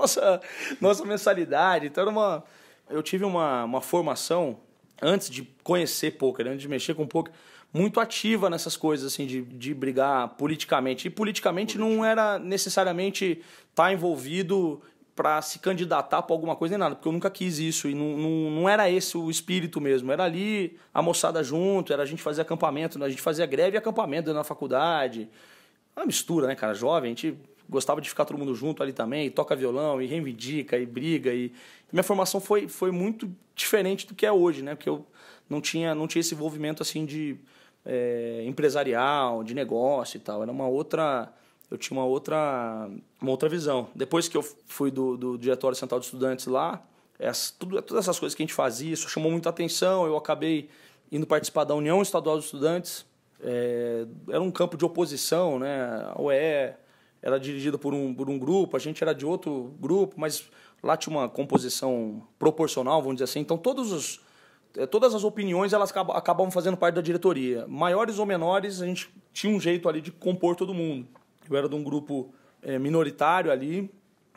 nossa mensalidade. Então, eu tive uma formação, antes de conhecer poker, antes de mexer com poker, muito ativa nessas coisas, assim, de brigar politicamente. E politicamente não era necessariamente estar envolvido para se candidatar para alguma coisa nem nada, porque eu nunca quis isso. E não era esse o espírito mesmo. Era ali a moçada junto, era a gente fazer acampamento, a gente fazia greve e acampamento na faculdade. Uma mistura, né, cara? Jovem, a gente gostava de ficar todo mundo junto ali também, e toca violão, e reivindica, e briga. E minha formação foi muito diferente do que é hoje, né? Porque eu não tinha esse envolvimento, assim, de... empresarial, de negócio e tal. Eu tinha uma outra visão. Depois que eu fui do Diretório Central de Estudantes lá, todas essas coisas que a gente fazia, isso chamou muita atenção. Eu acabei indo participar da União Estadual dos Estudantes. Era um campo de oposição, né? A UE era dirigida por um grupo, a gente era de outro grupo, mas lá tinha uma composição proporcional, vamos dizer assim. Então, todas as opiniões elas acabam fazendo parte da diretoria. Maiores ou menores, a gente tinha um jeito ali de compor todo mundo. Eu era de um grupo minoritário ali,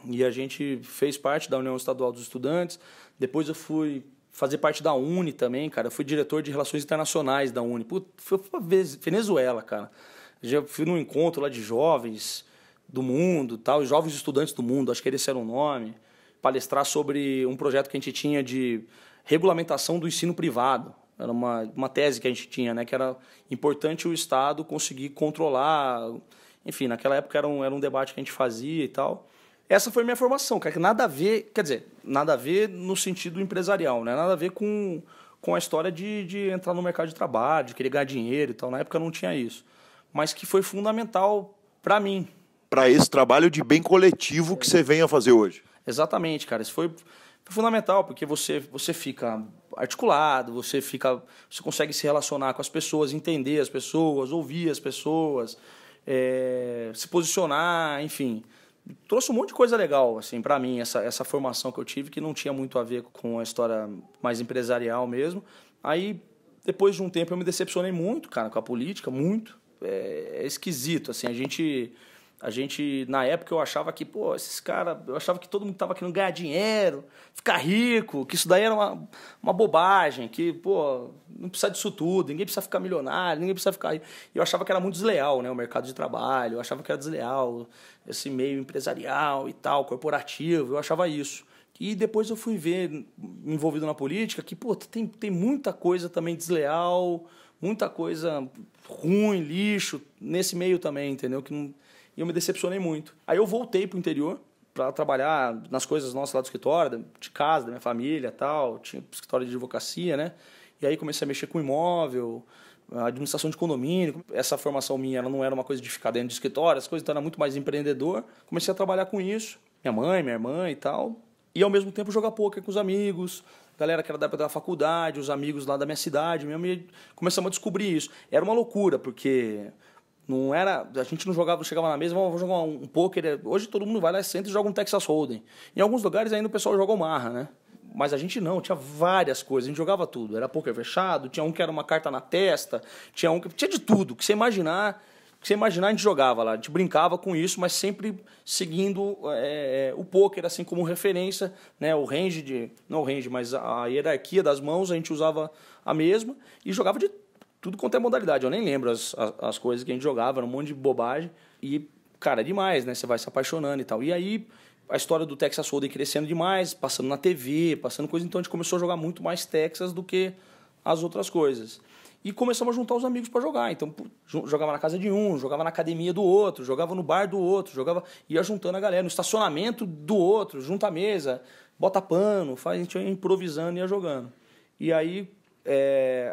e a gente fez parte da União Estadual dos Estudantes. Depois eu fui fazer parte da UNE também, cara. Eu fui diretor de Relações Internacionais da UNE. Putz, fui pra Venezuela, cara. Já fui num encontro lá de jovens do mundo, tal, jovens estudantes do mundo, acho que esse era o nome, palestrar sobre um projeto que a gente tinha de regulamentação do ensino privado. Era uma tese que a gente tinha, né, que era importante o Estado conseguir controlar. Enfim, naquela época era um debate que a gente fazia e tal. Essa foi a minha formação, cara, que nada a ver, quer dizer, nada a ver no sentido empresarial, né? Nada a ver com a história de entrar no mercado de trabalho, de querer ganhar dinheiro e tal. Na época não tinha isso. Mas que foi fundamental para mim. Para esse trabalho de bem coletivo que você vem a fazer hoje. Exatamente, cara. Isso foi fundamental, porque você fica articulado, você consegue se relacionar com as pessoas, entender as pessoas, ouvir as pessoas, se posicionar, enfim. Trouxe um monte de coisa legal, assim, para mim, essa formação que eu tive, que não tinha muito a ver com a história mais empresarial mesmo. Aí, depois de um tempo, eu me decepcionei muito, cara, com a política, muito. É esquisito, assim, a gente, na época, eu achava que, pô, esses caras... Eu achava que todo mundo tava querendo ganhar dinheiro, ficar rico, que isso daí era uma bobagem, que, pô, não precisa disso tudo, ninguém precisa ficar milionário, ninguém precisa ficar... Eu achava que era muito desleal, né, o mercado de trabalho, eu achava que era desleal esse meio empresarial e tal, corporativo, eu achava isso. E depois eu fui ver, envolvido na política, que, pô, tem muita coisa também desleal, muita coisa ruim, lixo, nesse meio também, entendeu? E eu me decepcionei muito. Aí eu voltei para o interior para trabalhar nas coisas nossas lá do escritório, de casa, da minha família e tal. Tinha escritório de advocacia, né? E aí comecei a mexer com imóvel, administração de condomínio. Essa formação minha ela não era uma coisa de ficar dentro de escritório, as coisas, então era muito mais empreendedor. Comecei a trabalhar com isso. Minha mãe, minha irmã e tal. E ao mesmo tempo jogar pôquer com os amigos, galera que era da época da faculdade, os amigos lá da minha cidade mesmo. E começamos a descobrir isso. Era uma loucura, porque... Não era, a gente não chegava na mesa, vamos jogar um pôquer. Hoje todo mundo vai lá, senta e joga um Texas Hold'em. Em alguns lugares ainda o pessoal joga o Marra, né? Mas a gente não, tinha várias coisas, a gente jogava tudo. Era pôquer fechado, tinha um que era uma carta na testa, tinha de tudo, que você imaginar que você imaginar, a gente jogava lá. A gente brincava com isso, mas sempre seguindo o pôquer assim como referência, né? O range não o range, mas a hierarquia das mãos a gente usava a mesma e jogava de tudo quanto é modalidade. Eu nem lembro as coisas que a gente jogava, era um monte de bobagem. E, cara, é demais, né? Você vai se apaixonando e tal. E aí, a história do Texas Hold'em crescendo demais, passando na TV, passando coisa. Então, a gente começou a jogar muito mais Texas do que as outras coisas. E começamos a juntar os amigos para jogar. Então, jogava na casa de um, jogava na academia do outro, jogava no bar do outro, ia juntando a galera, no estacionamento do outro, junta a mesa, bota pano, a gente ia improvisando e ia jogando. E aí,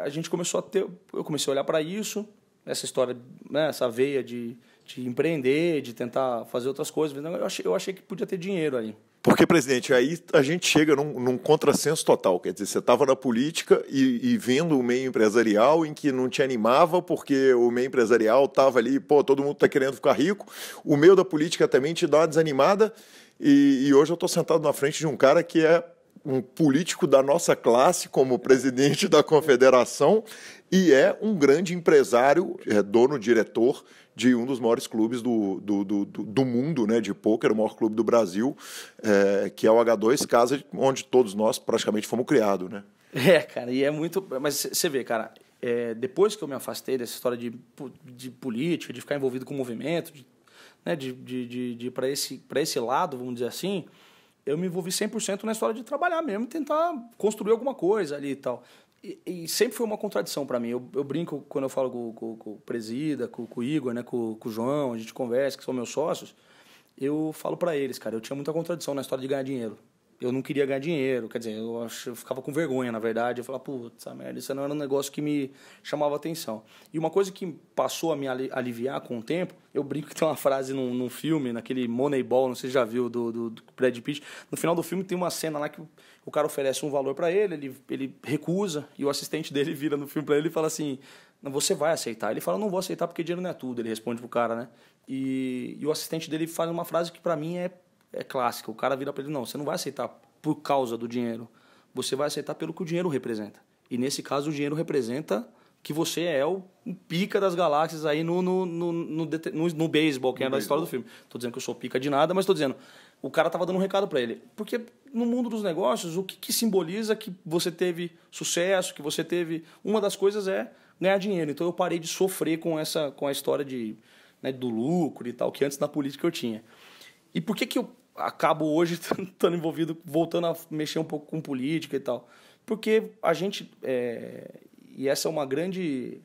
a gente começou eu comecei a olhar para isso, essa história, né, essa veia de empreender, de tentar fazer outras coisas. Eu achei que podia ter dinheiro aí. Porque, presidente, aí a gente chega num contrassenso total. Quer dizer, você estava na política e vendo o meio empresarial em que não te animava, porque o meio empresarial estava ali, todo mundo está querendo ficar rico. O meio da política também te dá uma desanimada. E hoje eu estou sentado na frente de um cara que é um político da nossa classe, como presidente da confederação, e é um grande empresário, dono, diretor de um dos maiores clubes do mundo, né, de pôquer, o maior clube do Brasil, que é o H2, casa onde todos nós praticamente fomos criados, né? Cara, e é muito... Mas você vê, cara, depois que eu me afastei dessa história de política, de ficar envolvido com o movimento, de ir para esse lado, vamos dizer assim, eu me envolvi 100% na história de trabalhar mesmo, tentar construir alguma coisa ali e tal. E sempre foi uma contradição para mim. Eu brinco quando eu falo com o Presida, com o Igor, né, com o João, a gente conversa, que são meus sócios, eu falo para eles, cara, eu tinha muita contradição na história de ganhar dinheiro. Eu não queria ganhar dinheiro, quer dizer, eu ficava com vergonha, na verdade. Eu falava, putz, essa merda, isso não era um negócio que me chamava atenção. E uma coisa que passou a me aliviar com o tempo, eu brinco que tem uma frase num filme, naquele Moneyball, não sei se já viu, do Brad Pitt. No final do filme tem uma cena lá que o cara oferece um valor para ele recusa, e o assistente dele vira no filme para ele e fala assim, você vai aceitar. Ele fala, não vou aceitar porque dinheiro não é tudo, ele responde pro cara, né? E o assistente dele faz uma frase que para mim é clássica. O cara vira para ele, não, você não vai aceitar por causa do dinheiro, você vai aceitar pelo que o dinheiro representa. E nesse caso o dinheiro representa que você é o pica das galáxias aí no beisebol, que é a história do filme. Tô dizendo que eu sou pica de nada, mas tô dizendo, o cara tava dando um recado para ele. Porque no mundo dos negócios, o que simboliza que você teve sucesso, que você teve... Uma das coisas é ganhar dinheiro. Então eu parei de sofrer com a história do lucro e tal, que antes na política eu tinha. E por que eu acabo hoje estando envolvido, voltando a mexer um pouco com política e tal? Porque a gente... E essa é uma grande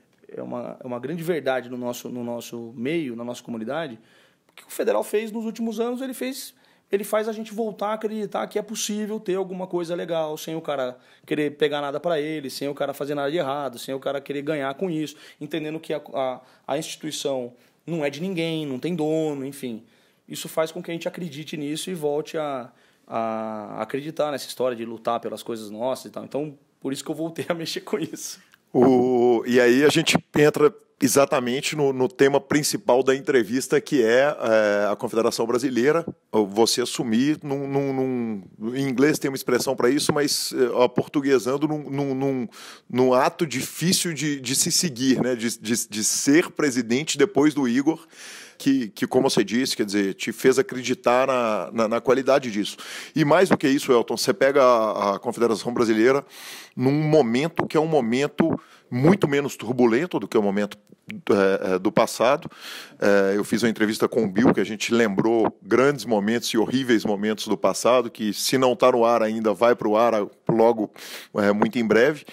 verdade no nosso meio, na nossa comunidade. O que o federal fez nos últimos anos, ele faz a gente voltar a acreditar que é possível ter alguma coisa legal, sem o cara querer pegar nada para ele, sem o cara fazer nada de errado, sem o cara querer ganhar com isso, entendendo que a instituição não é de ninguém, não tem dono, enfim. Isso faz com que a gente acredite nisso e volte a acreditar nessa história de lutar pelas coisas nossas e tal. Então, por isso que eu voltei a mexer com isso. E aí a gente entra exatamente no tema principal da entrevista, que é a Confederação Brasileira. Você assumir, em inglês tem uma expressão para isso, mas aportuguesando num ato difícil de se seguir, né? de ser presidente depois do Igor, que, como você disse, quer dizer, te fez acreditar na qualidade disso. E mais do que isso, Elton, você pega a Confederação Brasileira num momento que é um momento muito menos turbulento do que o momento do passado. Eu fiz uma entrevista com o Bill, que a gente lembrou grandes momentos e horríveis momentos do passado, que se não está no ar ainda, vai para o ar logo, muito em breve.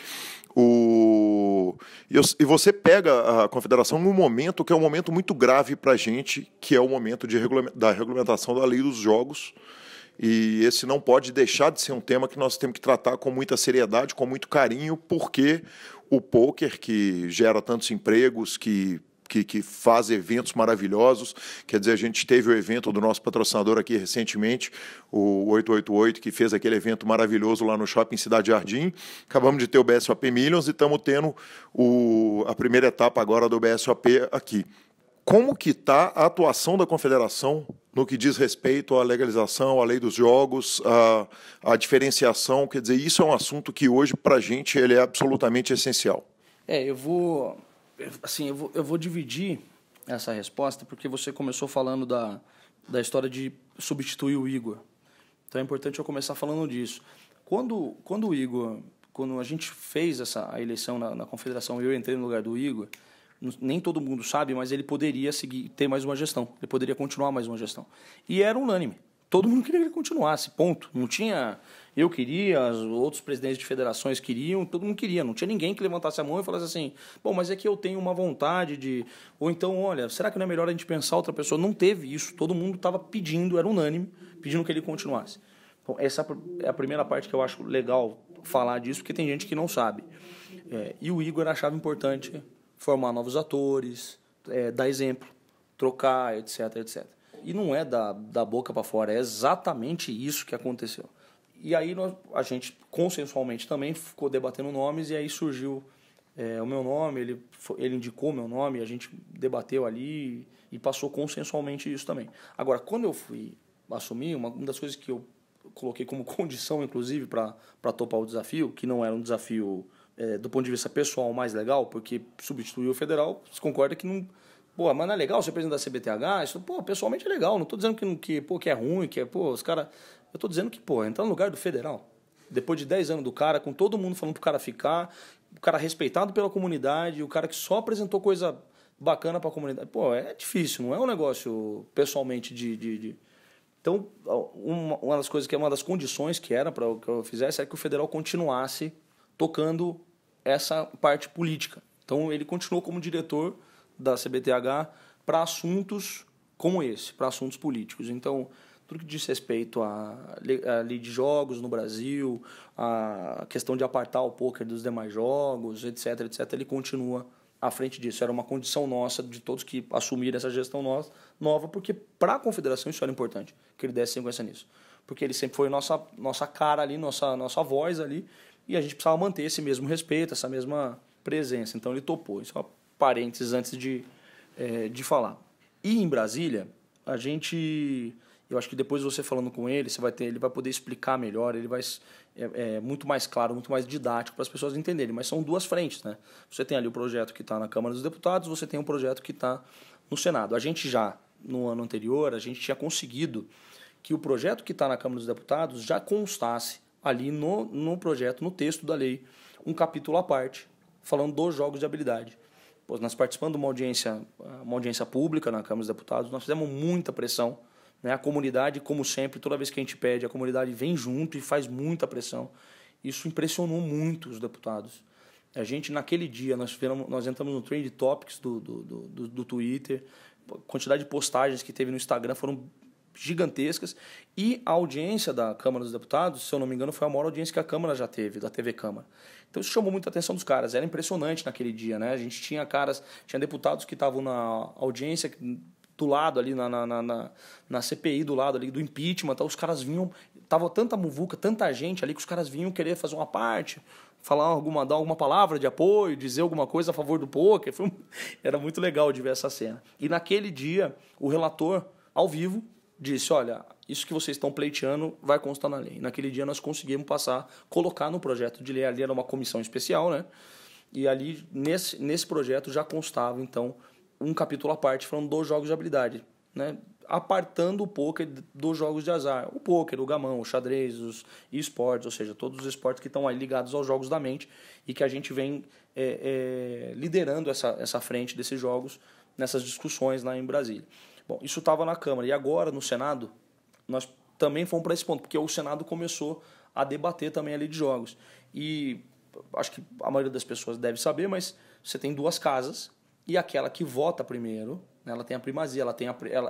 E você pega a Confederação num momento que é um momento muito grave para a gente, que é o momento da regulamentação da lei dos jogos. E esse não pode deixar de ser um tema que nós temos que tratar com muita seriedade, com muito carinho, porque o pôquer, que gera tantos empregos, que faz eventos maravilhosos. Quer dizer, a gente teve o evento do nosso patrocinador aqui recentemente, o 888, que fez aquele evento maravilhoso lá no Shopping Cidade Jardim. Acabamos de ter o BSOP Millions e estamos tendo a primeira etapa agora do BSOP aqui. Como que está a atuação da Confederação no que diz respeito à legalização, à lei dos jogos, à diferenciação? Quer dizer, isso é um assunto que hoje, para a gente, ele é absolutamente essencial. Eu vou dividir essa resposta, porque você começou falando da história de substituir o Igor. Então é importante eu começar falando disso. Quando o Igor, quando a gente fez a eleição na confederação e eu entrei no lugar do Igor, nem todo mundo sabe, mas ele poderia ter mais uma gestão. Ele poderia continuar mais uma gestão. E era unânime. Todo mundo queria que ele continuasse, ponto. Não tinha... Eu queria, os outros presidentes de federações queriam, todo mundo queria. Não tinha ninguém que levantasse a mão e falasse assim, bom, mas é que eu tenho uma vontade de... Ou então, olha, será que não é melhor a gente pensar outra pessoa? Não teve isso. Todo mundo estava pedindo, era unânime, pedindo que ele continuasse. Então, essa é a primeira parte que eu acho legal falar disso, porque tem gente que não sabe. E o Igor achava importante formar novos atores, dar exemplo, trocar, etc, etc. E não é da boca para fora, é exatamente isso que aconteceu. E aí a gente, consensualmente também, ficou debatendo nomes e aí surgiu o meu nome, ele indicou o meu nome, a gente debateu ali e passou consensualmente isso também. Agora, quando eu fui assumir, uma das coisas que eu coloquei como condição, inclusive, para topar o desafio, que não era um desafio do ponto de vista pessoal mais legal, porque substituir o federal, você concorda que não... Pô, mas não é legal ser presidente da CBTH? Isso, pô, pessoalmente é legal. Não estou dizendo que é ruim, os caras... Eu estou dizendo que, entrar no lugar do federal, depois de 10 anos do cara, com todo mundo falando pro cara ficar, o cara respeitado pela comunidade, o cara que só apresentou coisa bacana para a comunidade. Pô, é difícil, não é um negócio pessoalmente de... Então, uma das coisas uma das condições que era para que eu fizesse é que o federal continuasse tocando essa parte política. Então, ele continuou como diretor da CBTH para assuntos como esse, para assuntos políticos. Então, tudo que diz respeito à lei de jogos no Brasil, a questão de apartar o pôquer dos demais jogos, etc., etc., ele continua à frente disso. Era uma condição nossa, de todos que assumiram essa gestão nova, porque para a confederação isso era importante, que ele desse sequência nisso. Porque ele sempre foi nossa cara ali, nossa voz ali, e a gente precisava manter esse mesmo respeito, essa mesma presença. Então ele topou. Isso é um parênteses antes de falar. E em Brasília, eu acho que depois você falando com ele, ele vai poder explicar melhor, ele vai muito mais claro, muito mais didático para as pessoas entenderem. Mas são duas frentes, né? Você tem ali o projeto que está na Câmara dos Deputados, você tem um projeto que está no Senado. A gente já, no ano anterior, a gente tinha conseguido que o projeto que está na Câmara dos Deputados já constasse ali no projeto, no texto da lei, um capítulo à parte, falando dos jogos de habilidade. Nós participando de uma audiência pública na Câmara dos Deputados, nós fizemos muita pressão, né? A comunidade, como sempre, toda vez que a gente pede, a comunidade vem junto e faz muita pressão. Isso impressionou muito os deputados. A gente, naquele dia, nós entramos no Trend Topics do Twitter, a quantidade de postagens que teve no Instagram foram gigantescas, e a audiência da Câmara dos Deputados, se eu não me engano, foi a maior audiência que a Câmara já teve, da TV Câmara. Então isso chamou muita atenção dos caras, era impressionante naquele dia, né? A gente tinha deputados que estavam na audiência do lado ali, na CPI do lado ali, do impeachment, os caras vinham, tava tanta muvuca, tanta gente ali, que os caras vinham querer fazer uma parte, dar alguma palavra de apoio, dizer alguma coisa a favor do pôquer. Era muito legal de ver essa cena. E naquele dia, o relator, ao vivo, disse, olha, isso que vocês estão pleiteando vai constar na lei. E naquele dia nós conseguimos colocar no projeto de lei, ali era uma comissão especial, né? E ali, nesse projeto, já constava, então, um capítulo à parte falando dos jogos de habilidade, né? Apartando o pôquer dos jogos de azar. O pôquer, o gamão, o xadrez, os esportes, ou seja, todos os esportes que estão aí ligados aos jogos da mente e que a gente vem liderando essa frente desses jogos nessas discussões lá em Brasília. Bom, isso estava na Câmara. E agora, no Senado, nós também fomos para esse ponto, porque o Senado começou a debater também a lei de jogos. E acho que a maioria das pessoas deve saber, mas você tem duas casas, e aquela que vota primeiro, né, ela tem a primazia,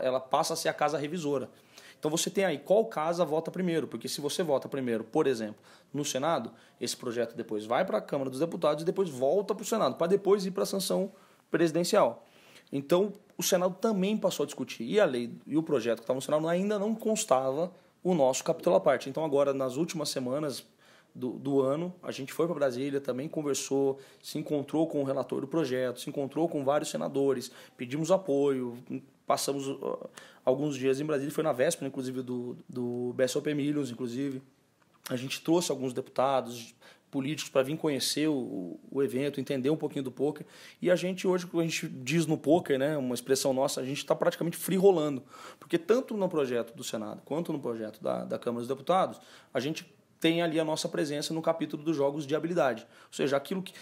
ela passa a ser a casa revisora. Então você tem aí qual casa vota primeiro, porque se você vota primeiro, por exemplo, no Senado, esse projeto depois vai para a Câmara dos Deputados e depois volta para o Senado, para depois ir para a sanção presidencial. Então, o Senado também passou a discutir. E a lei e o projeto que estava no Senado ainda não constava o nosso capítulo à parte. Então, agora, nas últimas semanas do ano, a gente foi para Brasília, também conversou, se encontrou com o relator do projeto, se encontrou com vários senadores, pedimos apoio, passamos alguns dias em Brasília, foi na véspera, inclusive, do BSOP Millions, inclusive. A gente trouxe alguns deputados, políticos para vir conhecer o evento, entender um pouquinho do poker. E a gente hoje, como a gente diz no poker, né, uma expressão nossa, a gente está praticamente free rolando. Porque tanto no projeto do Senado quanto no projeto da Câmara dos Deputados, a gente tem ali a nossa presença no capítulo dos jogos de habilidade. Ou seja, aquilo que...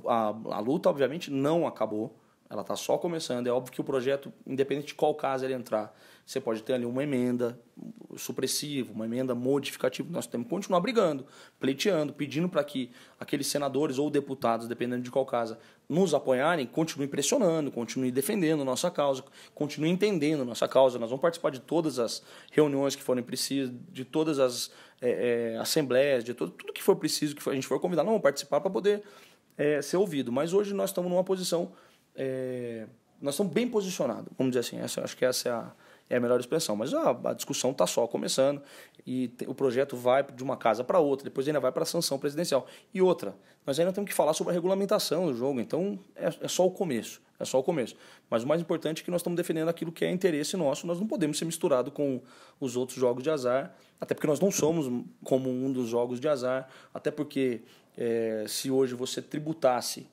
A luta, obviamente, não acabou. Ela está só começando. É óbvio que o projeto, independente de qual caso ele entrar, você pode ter ali uma emenda supressiva, uma emenda modificativa. Nós temos que continuar brigando, pleiteando, pedindo para que aqueles senadores ou deputados, dependendo de qual caso, nos apoiarem, continuem pressionando, continuem defendendo a nossa causa, continuem entendendo a nossa causa. Nós vamos participar de todas as reuniões que forem precisas, de todas as assembleias, de tudo que for preciso, que a gente for convidar, não vamos participar para poder ser ouvido. Mas hoje nós estamos numa posição... nós estamos bem posicionados, vamos dizer assim. Acho que essa é a melhor expressão. Mas a discussão está só começando e o projeto vai de uma casa para outra, depois ainda vai para a sanção presidencial. E outra, nós ainda temos que falar sobre a regulamentação do jogo, então é só o começo. É só o começo. Mas o mais importante é que nós estamos defendendo aquilo que é interesse nosso. Nós não podemos ser misturados com os outros jogos de azar, até porque nós não somos como um dos jogos de azar, até porque se hoje você tributasse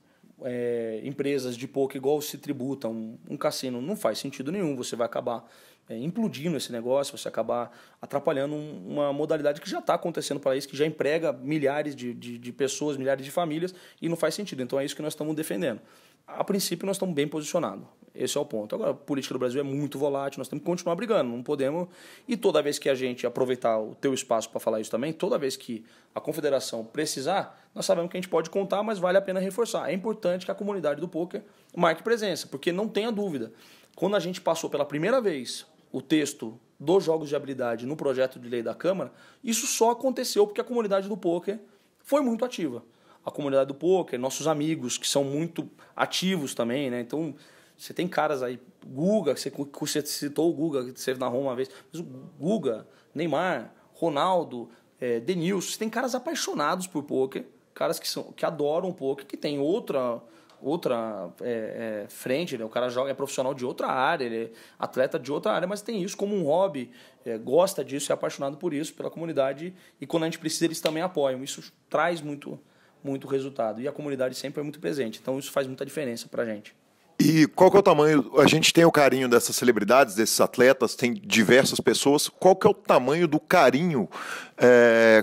empresas de poker igual se tributa um cassino, não faz sentido nenhum. Você vai acabar implodindo esse negócio, você acabar atrapalhando uma modalidade que já está acontecendo para isso, que já emprega milhares de pessoas, milhares de famílias, e não faz sentido. Então é isso que nós estamos defendendo. A princípio nós estamos bem posicionados. Esse é o ponto. Agora, a política do Brasil é muito volátil, nós temos que continuar brigando, não podemos... E toda vez que a gente aproveitar o teu espaço para falar isso também, toda vez que a confederação precisar, nós sabemos que a gente pode contar, mas vale a pena reforçar. É importante que a comunidade do poker marque presença, porque não tenha dúvida. Quando a gente passou pela primeira vez o texto dos jogos de habilidade no projeto de lei da Câmara, isso só aconteceu porque a comunidade do poker foi muito ativa. A comunidade do poker, nossos amigos, que são muito ativos também, né? Então, você tem caras aí, Guga, você citou o Guga, que você narrou uma vez, mas o Guga, Neymar, Ronaldo, Denilson, você tem caras apaixonados por poker, caras que adoram o poker, que tem outra frente, né? O cara é profissional de outra área, ele é atleta de outra área, mas tem isso como um hobby, gosta disso, é apaixonado por isso, pela comunidade, e quando a gente precisa, eles também apoiam. Isso traz muito resultado. E a comunidade sempre é muito presente. Então, isso faz muita diferença para a gente. E qual que é o tamanho? A gente tem o carinho dessas celebridades, desses atletas, tem diversas pessoas. Qual que é o tamanho do carinho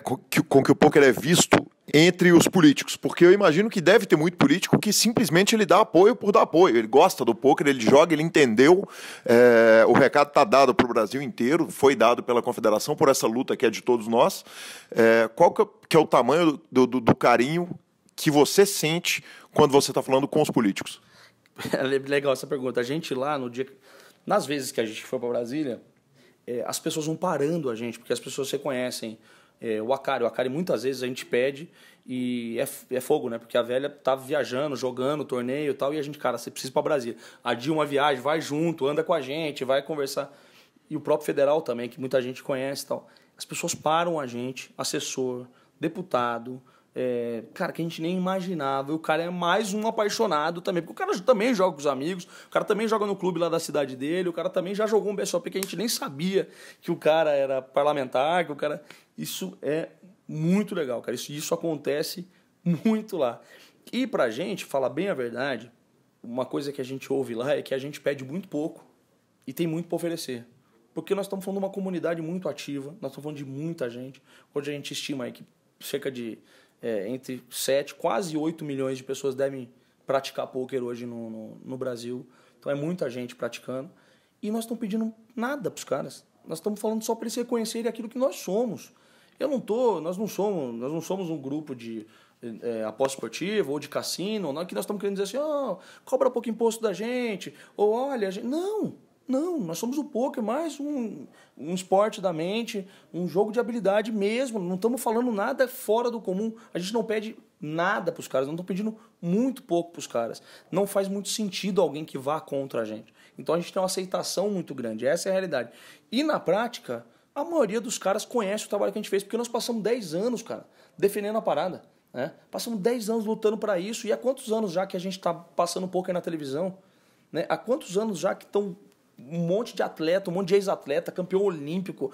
com que o poker é visto entre os políticos? Porque eu imagino que deve ter muito político que simplesmente ele dá apoio por dar apoio. Ele gosta do poker, ele joga, ele entendeu. O recado está dado para o Brasil inteiro, foi dado pela Confederação por essa luta que é de todos nós. Qual que é o tamanho do carinho que você sente quando você está falando com os políticos? É legal essa pergunta. A gente lá, nas vezes que a gente foi para Brasília, as pessoas vão parando a gente, porque as pessoas reconhecem o Akari. O Akari, muitas vezes, a gente pede e é fogo, né? Porque a velha tá viajando, jogando torneio e tal, e a gente, cara, você precisa ir para Brasília. Adia uma viagem, vai junto, anda com a gente, vai conversar. E o próprio federal também, que muita gente conhece e tal. As pessoas param a gente, assessor, deputado... cara, que a gente nem imaginava. O cara é mais um apaixonado também, porque o cara também joga com os amigos, o cara também joga no clube lá da cidade dele, o cara também já jogou um BSOP que a gente nem sabia que o cara era parlamentar, que o cara... Isso é muito legal, cara. Isso acontece muito lá. E pra gente, falar bem a verdade, uma coisa que a gente ouve lá é que a gente pede muito pouco e tem muito para oferecer. Porque nós estamos falando de uma comunidade muito ativa, nós estamos falando de muita gente. Hoje a gente estima aí que cerca de entre 7, quase 8 milhões de pessoas devem praticar pôquer hoje no Brasil. Então é muita gente praticando. E nós estamos pedindo nada para os caras. Nós estamos falando só para eles reconhecerem aquilo que nós somos. Nós não somos um grupo de aposta esportiva ou de cassino, não, que nós estamos querendo dizer assim, cobra pouco imposto da gente, ou olha, Não, nós somos o poker, mais um esporte da mente, um jogo de habilidade mesmo. Não estamos falando nada fora do comum. A gente não pede nada para os caras, não estamos pedindo muito pouco para os caras. Não faz muito sentido alguém que vá contra a gente. Então a gente tem uma aceitação muito grande, essa é a realidade. E na prática, a maioria dos caras conhece o trabalho que a gente fez, porque nós passamos 10 anos, cara, defendendo a parada. Né? Passamos 10 anos lutando para isso. E há quantos anos já que a gente está passando poker na televisão? Né? Há quantos anos já que estão um monte de atleta, um monte de ex-atleta, campeão olímpico,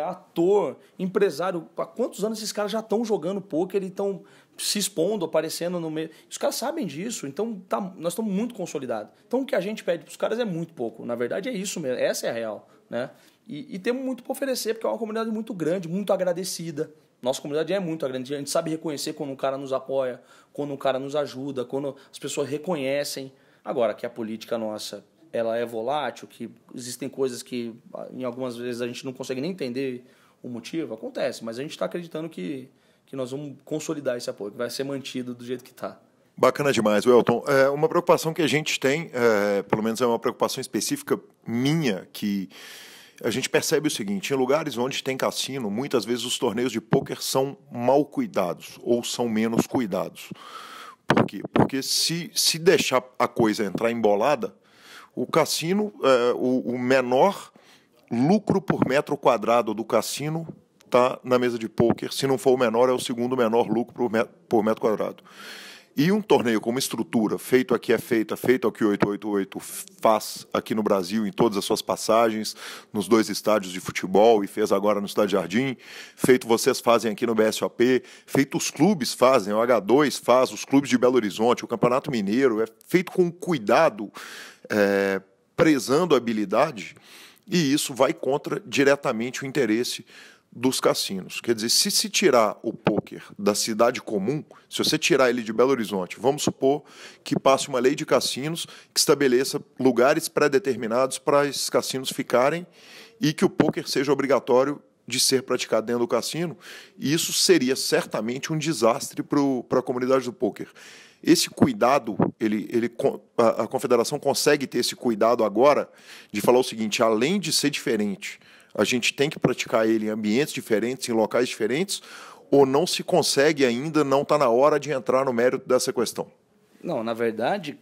ator, empresário. Há quantos anos esses caras já estão jogando pôquer e estão se expondo, aparecendo no meio? Os caras sabem disso, então nós estamos muito consolidados. Então o que a gente pede para os caras é muito pouco. Na verdade é isso mesmo, essa é a real, né? E temos muito para oferecer, porque é uma comunidade muito grande, muito agradecida. Nossa comunidade é muito grande. A gente sabe reconhecer quando um cara nos apoia, quando um cara nos ajuda, quando as pessoas reconhecem. Agora, que a política nossa ela é volátil, que existem coisas que em algumas vezes a gente não consegue nem entender o motivo, acontece. Mas a gente está acreditando que nós vamos consolidar esse apoio, que vai ser mantido do jeito que está. Bacana demais, Welton. Uma preocupação que a gente tem, pelo menos é uma preocupação específica minha, que a gente percebe o seguinte: em lugares onde tem cassino, muitas vezes os torneios de pôquer são mal cuidados ou são menos cuidados. Por quê? Porque se deixar a coisa entrar embolada, o cassino, o menor lucro por metro quadrado do cassino está na mesa de pôquer. Se não for o menor, é o segundo menor lucro por metro quadrado. E um torneio com uma estrutura, feito aqui feito aqui 888 faz aqui no Brasil, em todas as suas passagens, nos 2 estádios de futebol, e fez agora no Estádio Jardim, feito vocês fazem aqui no BSOP, feito os clubes fazem, o H2 faz, os clubes de Belo Horizonte, o Campeonato Mineiro, é feito com cuidado, prezando a habilidade, e isso vai contra diretamente o interesse dos cassinos. Quer dizer, se tirar o pôquer da cidade comum, se você tirar ele de Belo Horizonte, vamos supor que passe uma lei de cassinos que estabeleça lugares pré-determinados para esses cassinos ficarem e que o pôquer seja obrigatório de ser praticado dentro do cassino, e isso seria certamente um desastre para a comunidade do pôquer. Esse cuidado, a confederação consegue ter esse cuidado agora de falar o seguinte: além de ser diferente, a gente tem que praticar ele em ambientes diferentes, em locais diferentes, ou não se consegue ainda, não está na hora de entrar no mérito dessa questão? Não, na verdade,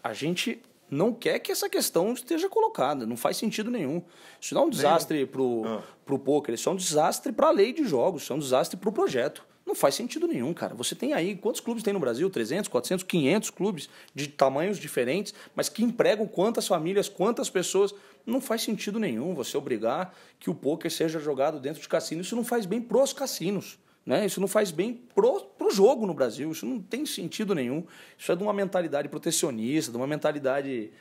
a gente não quer que essa questão esteja colocada, não faz sentido nenhum. Isso não é um desastre para o pôquer, isso é um desastre para a lei de jogos, isso é um desastre para o projeto. Não faz sentido nenhum, cara. Você tem aí, quantos clubes tem no Brasil? 300, 400, 500 clubes de tamanhos diferentes, mas que empregam quantas famílias, quantas pessoas. Não faz sentido nenhum você obrigar que o pôquer seja jogado dentro de cassino. Isso não faz bem pros cassinos, né? Isso não faz bem pro jogo no Brasil. Isso não tem sentido nenhum. Isso é de uma mentalidade protecionista, de uma mentalidade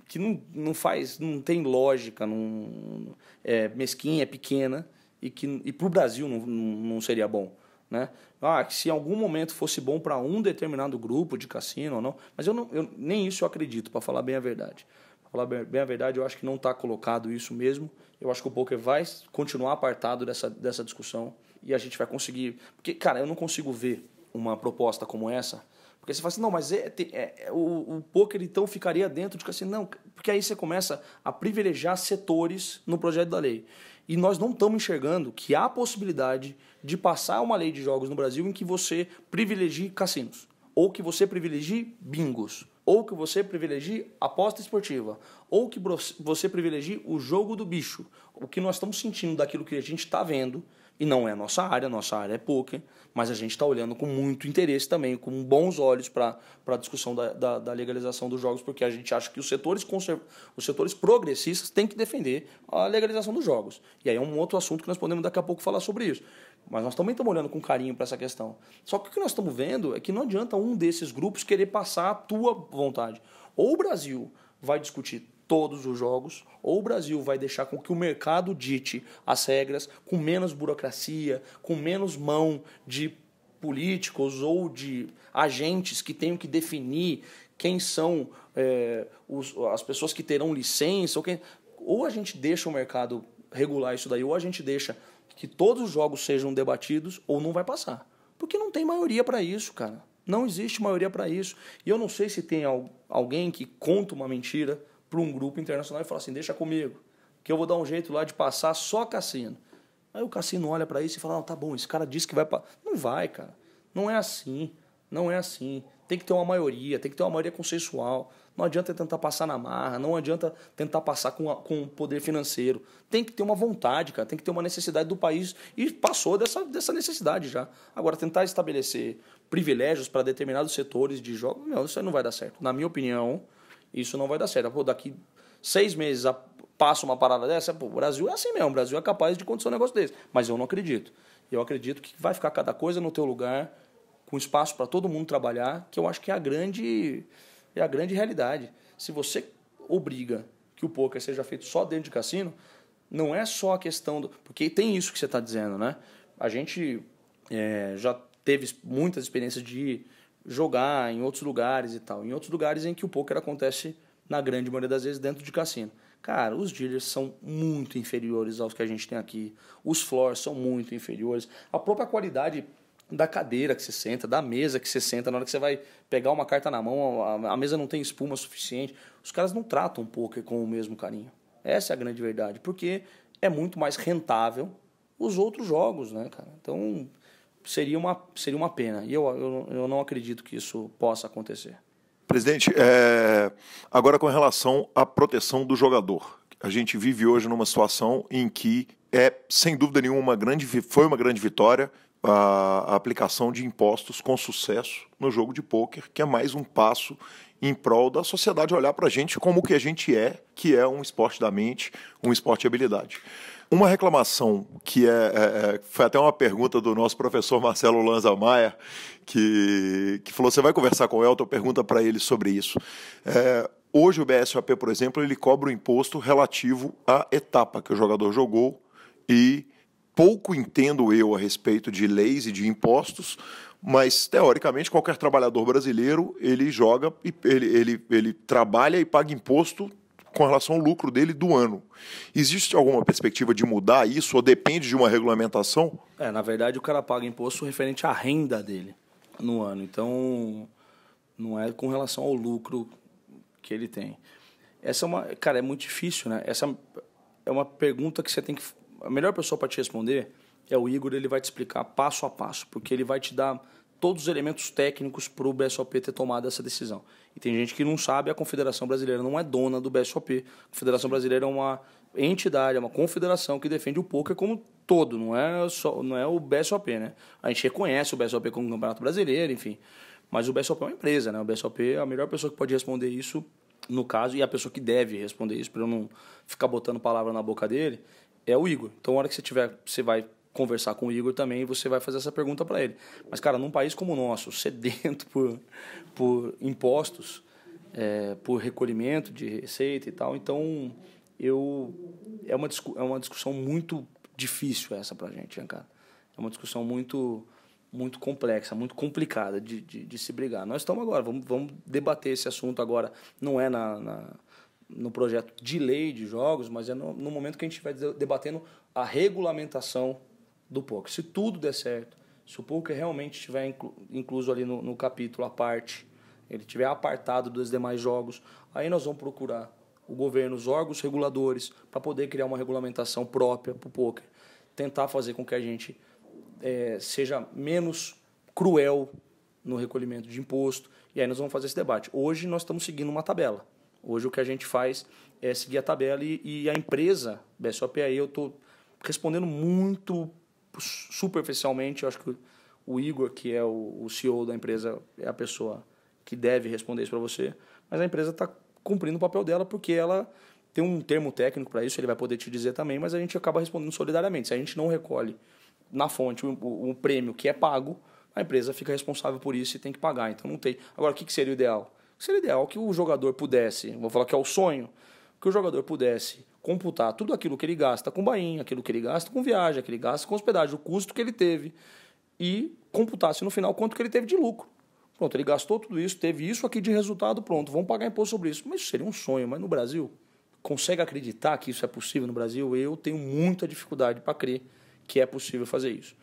que não tem lógica, mesquinha, é pequena. E para o Brasil não seria bom, né? Que se em algum momento fosse bom para um determinado grupo de cassino ou não, mas nem isso eu acredito, para falar bem a verdade. Para falar bem a verdade, eu acho que não está colocado isso mesmo. Eu acho que o pôquer vai continuar apartado dessa discussão e a gente vai conseguir... Porque, cara, eu não consigo ver uma proposta como essa, porque você fala assim, não, mas o pôquer então ficaria dentro de cassino. Não, porque aí você começa a privilegiar setores no projeto da lei. E nós não estamos enxergando que há possibilidade de passar uma lei de jogos no Brasil em que você privilegie cassinos, ou que você privilegie bingos, ou que você privilegie aposta esportiva, ou que você privilegie o jogo do bicho. O que nós estamos sentindo daquilo que a gente está vendo, e não é nossa área é pôquer, mas a gente está olhando com muito interesse também, com bons olhos para a discussão da legalização dos jogos, porque a gente acha que os setores progressistas têm que defender a legalização dos jogos. E aí é um outro assunto que nós podemos daqui a pouco falar sobre isso. Mas nós também estamos olhando com carinho para essa questão. Só que o que nós estamos vendo é que não adianta um desses grupos querer passar a tua vontade. Ou o Brasil vai discutir todos os jogos, ou o Brasil vai deixar com que o mercado dite as regras com menos burocracia, com menos mão de políticos ou de agentes que tenham que definir quem são as pessoas que terão licença. Ou a gente deixa o mercado regular isso daí, ou a gente deixa que todos os jogos sejam debatidos, ou não vai passar. Porque não tem maioria para isso, cara. Não existe maioria para isso. E eu não sei se tem alguém que conta uma mentira para um grupo internacional e fala assim, deixa comigo, que eu vou dar um jeito lá de passar só cassino. Aí o cassino olha para isso e fala, não, tá bom, esse cara disse que vai... Não vai, cara. Não é assim. Não é assim. Tem que ter uma maioria, tem que ter uma maioria consensual. Não adianta tentar passar na marra, não adianta tentar passar com o poder financeiro. Tem que ter uma vontade, cara, tem que ter uma necessidade do país. E passou dessa necessidade já. Agora, tentar estabelecer privilégios para determinados setores de jogos, não, isso aí não vai dar certo. Na minha opinião, isso não vai dar certo. Pô, daqui 6 meses passa uma parada dessa, pô, o Brasil é assim mesmo, o Brasil é capaz de acontecer um negócio desse. Mas eu não acredito. Eu acredito que vai ficar cada coisa no teu lugar, com espaço para todo mundo trabalhar, que eu acho que é a grande realidade. Se você obriga que o poker seja feito só dentro de cassino, não é só a questão do... Porque tem isso que você está dizendo, né? A gente já teve muitas experiências de jogar em outros lugares e tal. Em outros lugares em que o poker acontece, na grande maioria das vezes, dentro de cassino. Cara, os dealers são muito inferiores aos que a gente tem aqui. Os floors são muito inferiores. A própria qualidade da cadeira que você senta, da mesa que você senta, na hora que você vai pegar uma carta na mão, a mesa não tem espuma suficiente. Os caras não tratam o poker com o mesmo carinho. Essa é a grande verdade, porque é muito mais rentável os outros jogos, né, cara? Então, seria uma pena. E eu não acredito que isso possa acontecer. Presidente, agora com relação à proteção do jogador. A gente vive hoje numa situação em que sem dúvida nenhuma, foi uma grande vitória a aplicação de impostos com sucesso no jogo de pôquer, que é mais um passo em prol da sociedade olhar para a gente como o que a gente que é um esporte da mente, um esporte de habilidade. Uma reclamação que foi até uma pergunta do nosso professor Marcelo Lanza Maia, que falou, você vai conversar com o Elton, pergunta para ele sobre isso. Hoje o BSOP, por exemplo, ele cobra o imposto relativo à etapa que o jogador jogou e pouco entendo eu a respeito de leis e de impostos, mas, teoricamente, qualquer trabalhador brasileiro, ele joga, ele trabalha e paga imposto com relação ao lucro dele do ano. Existe alguma perspectiva de mudar isso ou depende de uma regulamentação? Na verdade, o cara paga imposto referente à renda dele no ano. Então, não é com relação ao lucro que ele tem. Cara, é muito difícil, né? Essa é uma pergunta que você tem que... A melhor pessoa para te responder é o Igor, ele vai te explicar passo a passo, porque ele vai te dar todos os elementos técnicos para o BSOP ter tomado essa decisão. E tem gente que não sabe, a Confederação Brasileira não é dona do BSOP. A Confederação Brasileira é uma entidade, é uma confederação que defende o poker como todo, não é o BSOP, né? A gente reconhece o BSOP como Campeonato Brasileiro, enfim. Mas o BSOP é uma empresa, né? O BSOP é a melhor pessoa que pode responder isso, no caso, e a pessoa que deve responder isso, para eu não ficar botando palavra na boca dele, é o Igor. Então, a hora que você vai conversar com o Igor também, você vai fazer essa pergunta para ele. Mas, cara, num país como o nosso, sedento por impostos, por recolhimento de receita e tal, então é uma discussão muito difícil essa pra gente, né, cara? É uma discussão muito, muito complexa, muito complicada de se brigar. Nós estamos agora, vamos debater esse assunto agora, não é no projeto de lei de jogos, mas é no momento que a gente vai debatendo a regulamentação do poker. Se tudo der certo, se o poker realmente estiver incluso ali no capítulo à parte, ele estiver apartado dos demais jogos, aí nós vamos procurar o governo, os órgãos reguladores, para poder criar uma regulamentação própria para o poker. Tentar fazer com que a gente seja menos cruel no recolhimento de imposto, e aí nós vamos fazer esse debate. Hoje nós estamos seguindo uma tabela. Hoje o que a gente faz é seguir a tabela e a empresa, BSOP, aí eu estou respondendo muito superficialmente. Eu acho que o Igor, que é o CEO da empresa, é a pessoa que deve responder isso para você, mas a empresa está cumprindo o papel dela porque ela tem um termo técnico para isso, ele vai poder te dizer também, mas a gente acaba respondendo solidariamente. Se a gente não recolhe na fonte o prêmio que é pago, a empresa fica responsável por isso e tem que pagar. Então não tem. Agora, o que seria o ideal? Seria ideal que o jogador pudesse, vou falar que é o sonho, que o jogador pudesse computar tudo aquilo que ele gasta com bainha, aquilo que ele gasta com viagem, aquilo que ele gasta com hospedagem, o custo que ele teve, e computasse no final quanto que ele teve de lucro. Pronto, ele gastou tudo isso, teve isso aqui de resultado, pronto, vamos pagar imposto sobre isso. Mas isso seria um sonho, mas no Brasil, consegue acreditar que isso é possível no Brasil? Eu tenho muita dificuldade para crer que é possível fazer isso.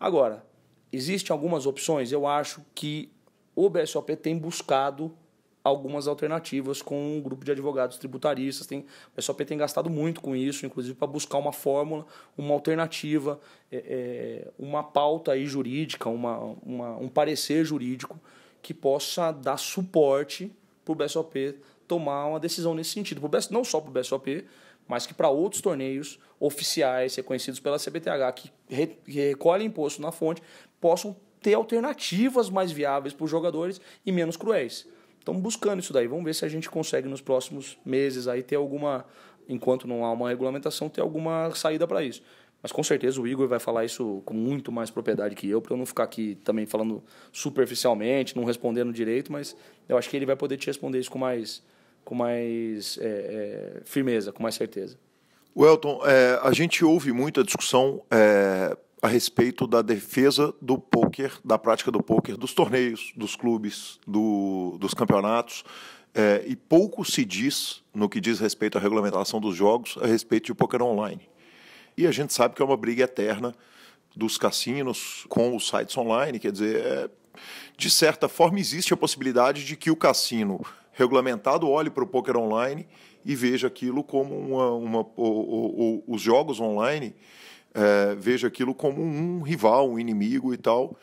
Agora, existem algumas opções, eu acho que o BSOP tem buscado algumas alternativas com um grupo de advogados tributaristas. O BSOP tem gastado muito com isso, inclusive para buscar uma fórmula, uma alternativa, uma pauta aí jurídica, um parecer jurídico que possa dar suporte para o BSOP tomar uma decisão nesse sentido. Não só para o BSOP, mas que para outros torneios oficiais, reconhecidos pela CBTH, que recolhem imposto na fonte, possam ter alternativas mais viáveis para os jogadores e menos cruéis. estamos buscando isso daí. Vamos ver se a gente consegue nos próximos meses aí ter alguma, enquanto não há uma regulamentação, ter alguma saída para isso. Mas com certeza o Igor vai falar isso com muito mais propriedade que eu, para eu não ficar aqui também falando superficialmente, não respondendo direito, mas eu acho que ele vai poder te responder isso com mais firmeza, com mais certeza. Welton, a gente ouve muita discussão a respeito da defesa do pôquer, da prática do pôquer, dos torneios, dos clubes, dos campeonatos, e pouco se diz, no que diz respeito à regulamentação dos jogos, a respeito de pôquer online. E a gente sabe que é uma briga eterna dos cassinos com os sites online, quer dizer, de certa forma existe a possibilidade de que o cassino regulamentado olhe para o pôquer online e veja aquilo como os jogos online, veja aquilo como um rival, um inimigo e tal.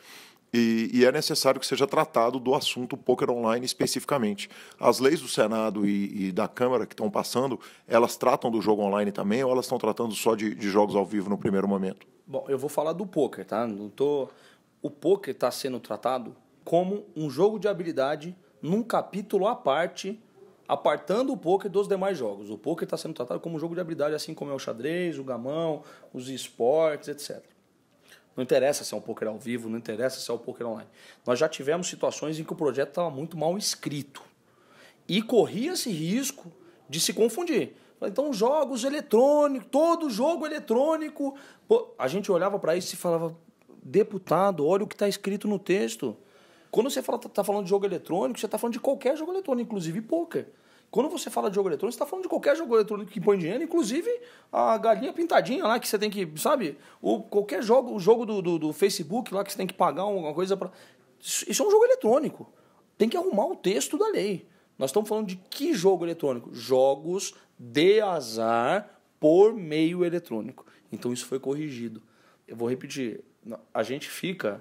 E é necessário que seja tratado do assunto pôquer online especificamente. As leis do Senado e da Câmara que estão passando, elas tratam do jogo online também ou elas estão tratando só de jogos ao vivo no primeiro momento? Bom, eu vou falar do pôquer, tá? O pôquer está sendo tratado como um jogo de habilidade num capítulo à parte, apartando o pôquer dos demais jogos. O pôquer está sendo tratado como um jogo de habilidade, assim como é o xadrez, o gamão, os esportes, etc. Não interessa se é um pôquer ao vivo, não interessa se é um pôquer online. Nós já tivemos situações em que o projeto estava muito mal escrito. E corria-se risco de se confundir. Então, jogos eletrônicos, todo jogo eletrônico... Pô, a gente olhava para isso e falava, deputado, olha o que está escrito no texto. Quando você está falando de jogo eletrônico, você está falando de qualquer jogo eletrônico, inclusive pôquer. Quando você fala de jogo eletrônico, você está falando de qualquer jogo eletrônico que põe dinheiro, inclusive a galinha pintadinha lá, que você tem que, sabe? Qualquer jogo, o jogo do Facebook lá, que você tem que pagar alguma coisa para... Isso é um jogo eletrônico. Tem que arrumar o texto da lei. Nós estamos falando de que jogo eletrônico? Jogos de azar por meio eletrônico. Então isso foi corrigido. Eu vou repetir. A gente fica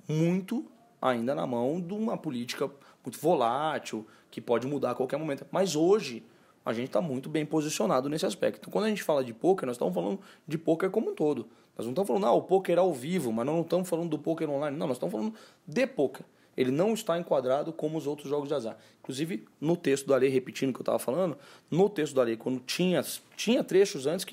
muito ainda na mão de uma política muito volátil, que pode mudar a qualquer momento. Mas hoje a gente está muito bem posicionado nesse aspecto. Então, quando a gente fala de pôquer, nós estamos falando de pôquer como um todo. Nós não estamos falando, o pôquer ao vivo, mas nós não estamos falando do pôquer online. Não, nós estamos falando de pôquer. Ele não está enquadrado como os outros jogos de azar. Inclusive, no texto da lei, repetindo o que eu estava falando, no texto da lei, quando tinha trechos antes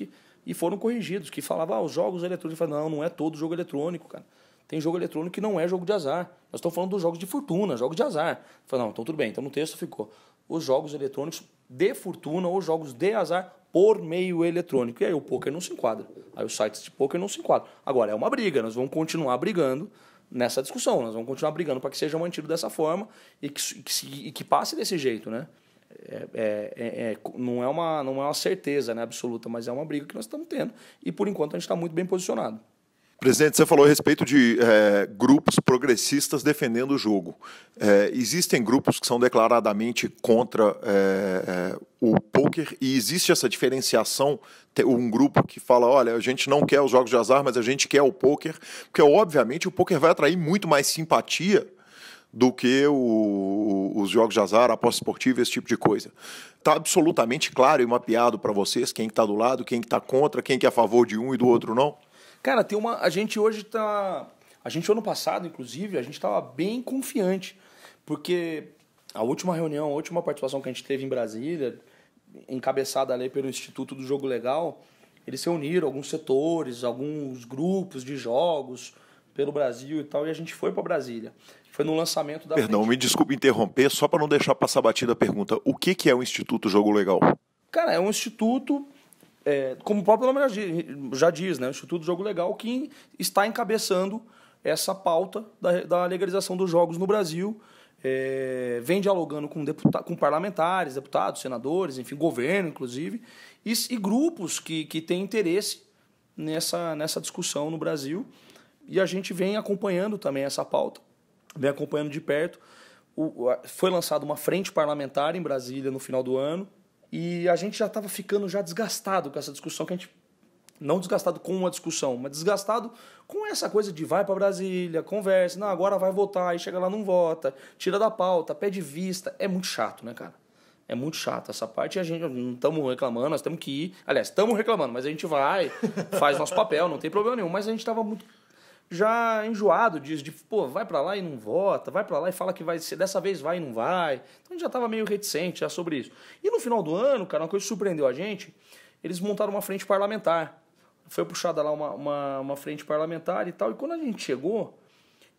e foram corrigidos, que falavam, os jogos eletrônicos. Eu falei, não é todo jogo eletrônico, cara. Tem jogo eletrônico que não é jogo de azar. Nós estamos falando dos jogos de fortuna, jogos de azar. Eu falei, não, então tudo bem. Então no texto ficou os jogos eletrônicos de fortuna ou jogos de azar por meio eletrônico. E aí o pôquer não se enquadra. Aí os sites de pôquer não se enquadram. Agora, é uma briga. Nós vamos continuar brigando nessa discussão. Nós vamos continuar brigando para que seja mantido dessa forma e que passe desse jeito, né? Não é uma certeza, né, absoluta, mas é uma briga que nós estamos tendo. E por enquanto a gente está muito bem posicionado. Presidente, você falou a respeito de grupos progressistas defendendo o jogo. Existem grupos que são declaradamente contra o pôquer e existe essa diferenciação, um grupo que fala, olha, a gente não quer os jogos de azar, mas a gente quer o pôquer, porque obviamente o pôquer vai atrair muito mais simpatia do que os jogos de azar, aposta esportiva, esse tipo de coisa. Está absolutamente claro e mapeado para vocês quem está do lado, quem está contra, quem que é a favor de um e do outro não? Cara, a gente hoje está... A gente, ano passado, inclusive, a gente estava bem confiante, porque a última reunião, a última participação que a gente teve em Brasília, encabeçada ali pelo Instituto do Jogo Legal, eles se reuniram, alguns setores, alguns grupos de jogos pelo Brasil e tal, e a gente foi para Brasília. Foi no lançamento da... Perdão, me desculpe interromper, só para não deixar passar batida a pergunta. O que é o Instituto Jogo Legal? Cara, é um instituto... como o próprio nome já diz, né? O Instituto do Jogo Legal, que está encabeçando essa pauta da legalização dos jogos no Brasil, vem dialogando com parlamentares, deputados, senadores, enfim, governo, inclusive, e grupos que têm interesse nessa discussão no Brasil. E a gente vem acompanhando também essa pauta, vem acompanhando de perto. Foi lançada uma frente parlamentar em Brasília no final do ano, e a gente já estava ficando desgastado com essa discussão, que a gente... Não desgastado com uma discussão, mas desgastado com essa coisa de vai para Brasília, conversa, não, agora vai votar, aí chega lá, não vota, tira da pauta, pede vista. É muito chato, né, cara? É muito chato essa parte, e a gente não estamos reclamando, nós temos que ir. Aliás, estamos reclamando, mas a gente vai, faz nosso papel, não tem problema nenhum. Mas a gente estava muito já enjoado disso, de, pô, vai pra lá e não vota, vai pra lá e fala que vai ser, dessa vez vai e não vai. Então a gente já tava meio reticente já sobre isso. E no final do ano, cara, uma coisa que surpreendeu a gente, eles montaram uma frente parlamentar. Foi puxada lá uma frente parlamentar e tal, e quando a gente chegou,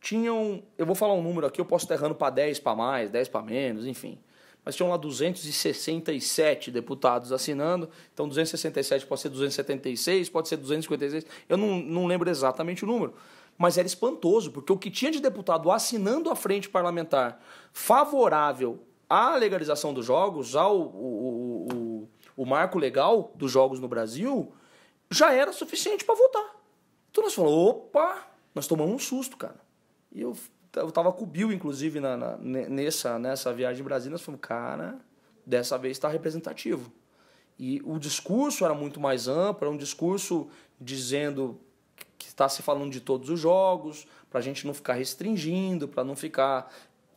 tinham, eu vou falar um número aqui, eu posso estar errando pra 10 pra mais, 10 pra menos, enfim. Mas tinham lá 267 deputados assinando, então 267 pode ser 276, pode ser 256, eu não lembro exatamente o número. Mas era espantoso, porque o que tinha de deputado assinando a frente parlamentar favorável à legalização dos jogos, o marco legal dos jogos no Brasil, já era suficiente para votar. Então nós falamos, opa, nós tomamos um susto, cara. E eu tava com o Bill, inclusive, nessa viagem em Brasília, nós falamos, cara, dessa vez está representativo. E o discurso era muito mais amplo, era um discurso dizendo que está se falando de todos os jogos, para a gente não ficar restringindo, para não ficar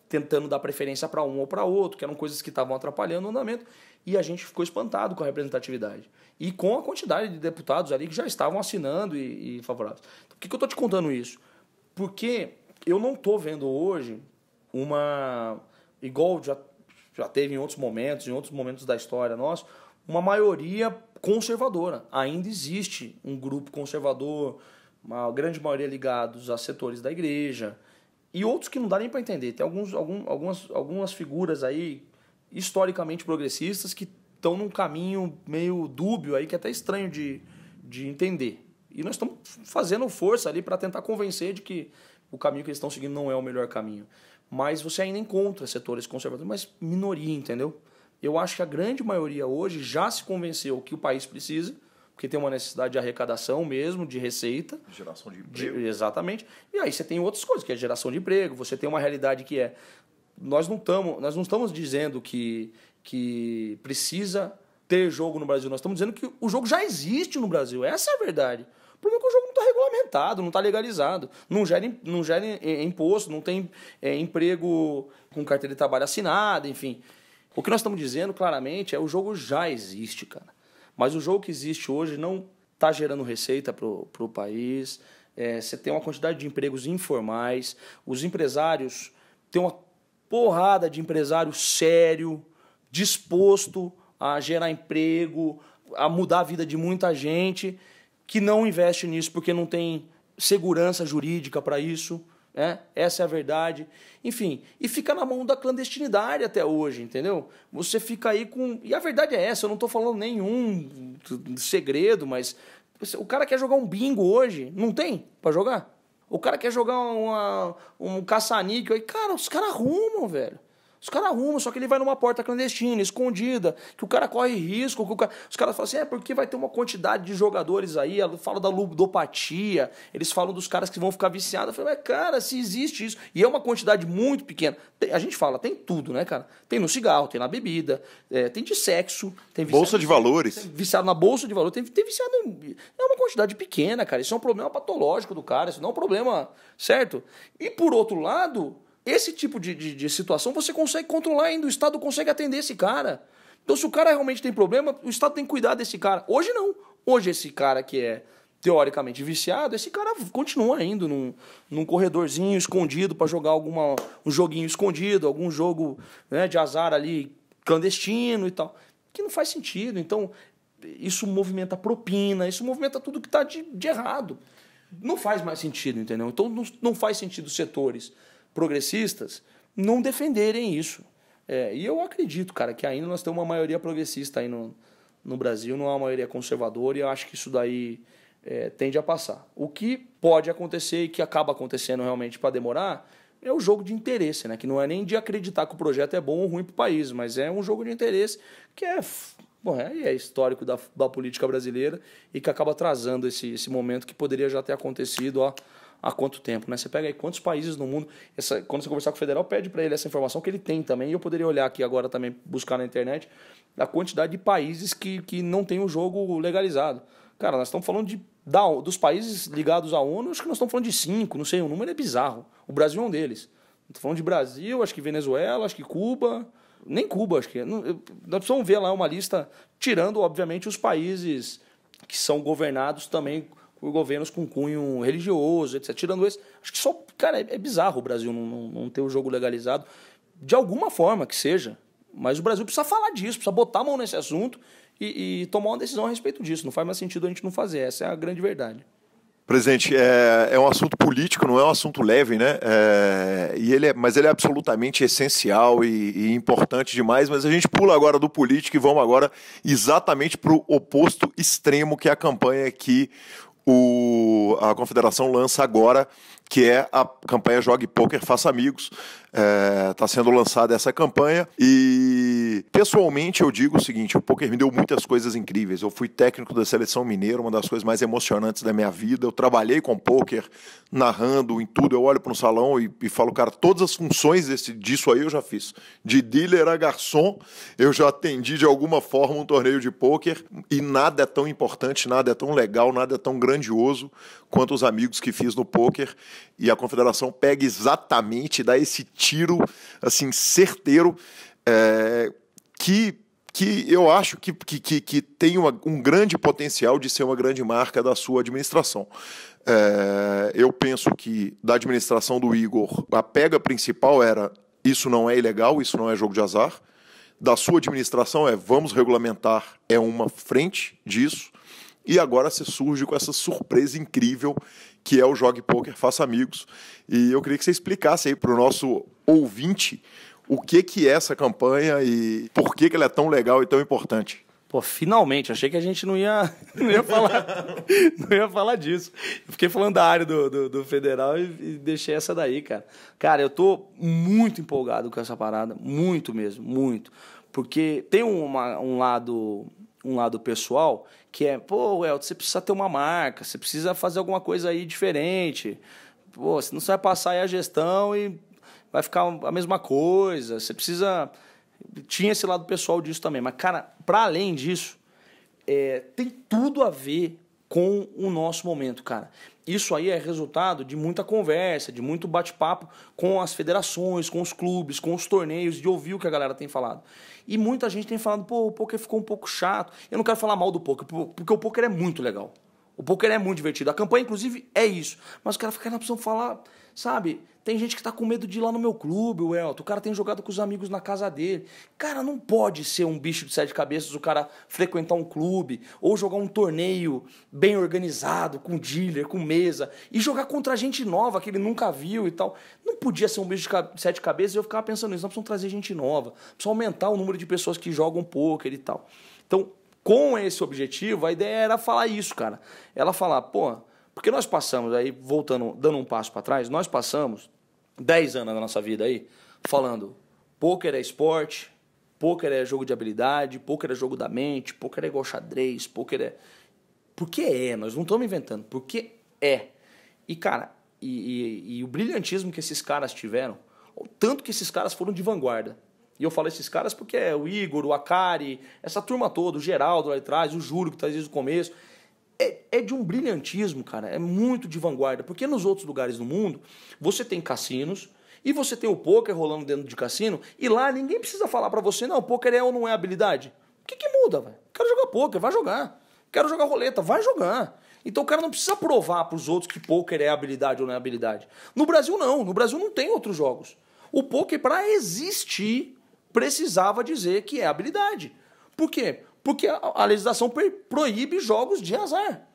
tentando dar preferência para um ou para outro, que eram coisas que estavam atrapalhando o andamento, e a gente ficou espantado com a representatividade. E com a quantidade de deputados ali que já estavam assinando e favoráveis. Então, por que eu estou te contando isso? Porque eu não estou vendo hoje igual já teve em outros momentos da história nossa, uma maioria conservadora. Ainda existe um grupo conservador, uma grande maioria ligados a setores da igreja, e outros que não dá nem para entender. Tem algumas figuras aí, historicamente progressistas, que estão num caminho meio dúbio, aí, que é até estranho de entender. E nós estamos fazendo força ali para tentar convencer de que o caminho que eles estão seguindo não é o melhor caminho. Mas você ainda encontra setores conservadores, mas minoria, entendeu? Eu acho que a grande maioria hoje já se convenceu que o país precisa, porque tem uma necessidade de arrecadação mesmo, de receita. Geração de emprego. Exatamente. E aí você tem outras coisas, que é geração de emprego, você tem uma realidade que é... Nós não estamos dizendo que precisa ter jogo no Brasil, nós estamos dizendo que o jogo já existe no Brasil, essa é a verdade. O problema é que o jogo não está regulamentado, não está legalizado, não gera imposto, não tem emprego com carteira de trabalho assinada, enfim. O que nós estamos dizendo claramente é que o jogo já existe, cara. Mas o jogo que existe hoje não está gerando receita para o país. Você tem uma quantidade de empregos informais. Os empresários, tem uma porrada de empresário sério, disposto a gerar emprego, a mudar a vida de muita gente, que não investe nisso porque não tem segurança jurídica para isso. Essa é a verdade. Enfim, e fica na mão da clandestinidade até hoje, entendeu? Você fica aí com... E a verdade é essa, eu não estou falando nenhum segredo, mas o cara quer jogar um bingo hoje, não tem para jogar? O cara quer jogar um caça-níquel aí, cara, os caras arrumam, velho. Os caras arrumam, só que ele vai numa porta clandestina, escondida, que o cara corre risco. Os caras falam assim, porque vai ter uma quantidade de jogadores aí, falam da ludopatia, eles falam dos caras que vão ficar viciados. Eu falei, mas cara, se existe isso, e é uma quantidade muito pequena. A gente fala, tem tudo, né, cara? Tem no cigarro, tem na bebida, tem de sexo, tem bolsa de valores. Tem viciado na bolsa de valores, tem viciado é uma quantidade pequena, cara. Isso é um problema patológico do cara, isso não é um problema, certo? E por outro lado... Esse tipo de situação você consegue controlar ainda, o Estado consegue atender esse cara. Então, se o cara realmente tem problema, o Estado tem que cuidar desse cara. Hoje não. Hoje esse cara que é teoricamente viciado, esse cara continua indo num corredorzinho escondido para jogar um joguinho escondido, algum jogo, né, de azar ali clandestino e tal, que não faz sentido. Então, isso movimenta propina, isso movimenta tudo que está de errado. Não faz mais sentido, entendeu? Então, não faz sentido setores progressistas não defenderem isso. E eu acredito, cara, que ainda nós temos uma maioria progressista aí no Brasil, não é uma maioria conservadora, e eu acho que isso daí tende a passar. O que pode acontecer e que acaba acontecendo realmente para demorar é o jogo de interesse, né? Que não é nem de acreditar que o projeto é bom ou ruim para o país, mas é um jogo de interesse que é histórico da política brasileira e que acaba atrasando esse momento que poderia já ter acontecido há quanto tempo, né? Você pega aí quantos países no mundo... Quando você conversar com o federal, pede para ele essa informação que ele tem também. E eu poderia olhar aqui agora também, buscar na internet, a quantidade de países que não tem o jogo legalizado. Cara, nós estamos falando dos países ligados à ONU, acho que nós estamos falando de 5, não sei, o número é bizarro. O Brasil é um deles. Estou falando de Brasil, acho que Venezuela, acho que Cuba... Nem Cuba, acho que... Nós precisamos ver lá uma lista, tirando, obviamente, os países que são governados também por governos com cunho religioso, etc. Tirando esse, acho que só, cara, é bizarro o Brasil não ter o jogo legalizado, de alguma forma que seja. Mas o Brasil precisa falar disso, precisa botar a mão nesse assunto e tomar uma decisão a respeito disso. Não faz mais sentido a gente não fazer, essa é a grande verdade. Presidente, é um assunto político, não é um assunto leve, né? Mas ele é absolutamente essencial e importante demais, mas a gente pula agora do político e vamos agora exatamente para o oposto extremo, que é a campanha que a Confederação lança agora, que é a campanha Jogue Poker, Faça Amigos. Está sendo lançada essa campanha e, pessoalmente, eu digo o seguinte: o poker me deu muitas coisas incríveis. Eu fui técnico da Seleção Mineira, uma das coisas mais emocionantes da minha vida. Eu trabalhei com poker, narrando em tudo. Eu olho para um salão e falo, cara, todas as funções disso aí eu já fiz. De dealer a garçom, eu já atendi de alguma forma um torneio de poker e nada é tão importante, nada é tão legal, nada é tão grandioso quanto os amigos que fiz no poker. E a Confederação pega exatamente, dá esse tiro assim, certeiro, que eu acho que tem um grande potencial de ser uma grande marca da sua administração. Eu penso que da administração do Igor, a pega principal era: isso não é ilegal, isso não é jogo de azar. Da sua administração vamos regulamentar, é uma frente disso. E agora você surge com essa surpresa incrível que é o Jogue Poker, Faça Amigos. E eu queria que você explicasse aí para o nosso ouvinte o que é essa campanha e por que ela é tão legal e tão importante. Pô, finalmente, achei que a gente não ia falar disso. Eu fiquei falando da área do federal e deixei essa daí, cara. Cara, eu tô muito empolgado com essa parada, muito mesmo, muito. Porque tem um lado pessoal que é, pô, Elton, você precisa ter uma marca, você precisa fazer alguma coisa aí diferente. Pô, senão você vai passar aí a gestão e vai ficar a mesma coisa. Você precisa... Tinha esse lado pessoal disso também. Mas, cara, para além disso, tem tudo a ver com o nosso momento, cara. Isso aí é resultado de muita conversa, de muito bate-papo com as federações, com os clubes, com os torneios, de ouvir o que a galera tem falado. E muita gente tem falado, pô, o poker ficou um pouco chato. Eu não quero falar mal do poker, porque o poker é muito legal. O poker é muito divertido. A campanha, inclusive, é isso. Mas o cara fica na opção de falar, sabe? Tem gente que tá com medo de ir lá no meu clube, o Elton. O cara tem jogado com os amigos na casa dele. Cara, não pode ser um bicho de 7 cabeças o cara frequentar um clube ou jogar um torneio bem organizado, com dealer, com mesa, e jogar contra gente nova que ele nunca viu e tal. Não podia ser um bicho de 7 cabeças e eu ficava pensando nisso. Nós precisamos trazer gente nova. Precisamos aumentar o número de pessoas que jogam poker e tal. Então, com esse objetivo, a ideia era falar isso, cara. Ela falar, pô, porque nós passamos aí, voltando, dando um passo para trás, nós passamos 10 anos da nossa vida aí falando: pôquer é esporte, pôquer é jogo de habilidade, pôquer é jogo da mente, pôquer é igual xadrez, pôquer é... Porque nós não estamos inventando, porque é. E, cara, e o brilhantismo que esses caras tiveram, o tanto que esses caras foram de vanguarda. E eu falo esses caras porque é o Igor, o Akari, essa turma toda, o Geraldo lá atrás, o Júlio que tá desde o começo. É de um brilhantismo, cara, é muito de vanguarda. Porque nos outros lugares do mundo, você tem cassinos e você tem o pôquer rolando dentro de cassino e lá ninguém precisa falar pra você, não, pôquer é ou não é habilidade. O que muda, velho? Quero jogar pôquer, vai jogar. Quero jogar roleta, vai jogar. Então o cara não precisa provar pros outros que pôquer é habilidade ou não é habilidade. No Brasil não, no Brasil não tem outros jogos. O pôquer, pra existir, precisava dizer que é habilidade. Por quê? Porque a legislação proíbe jogos de azar.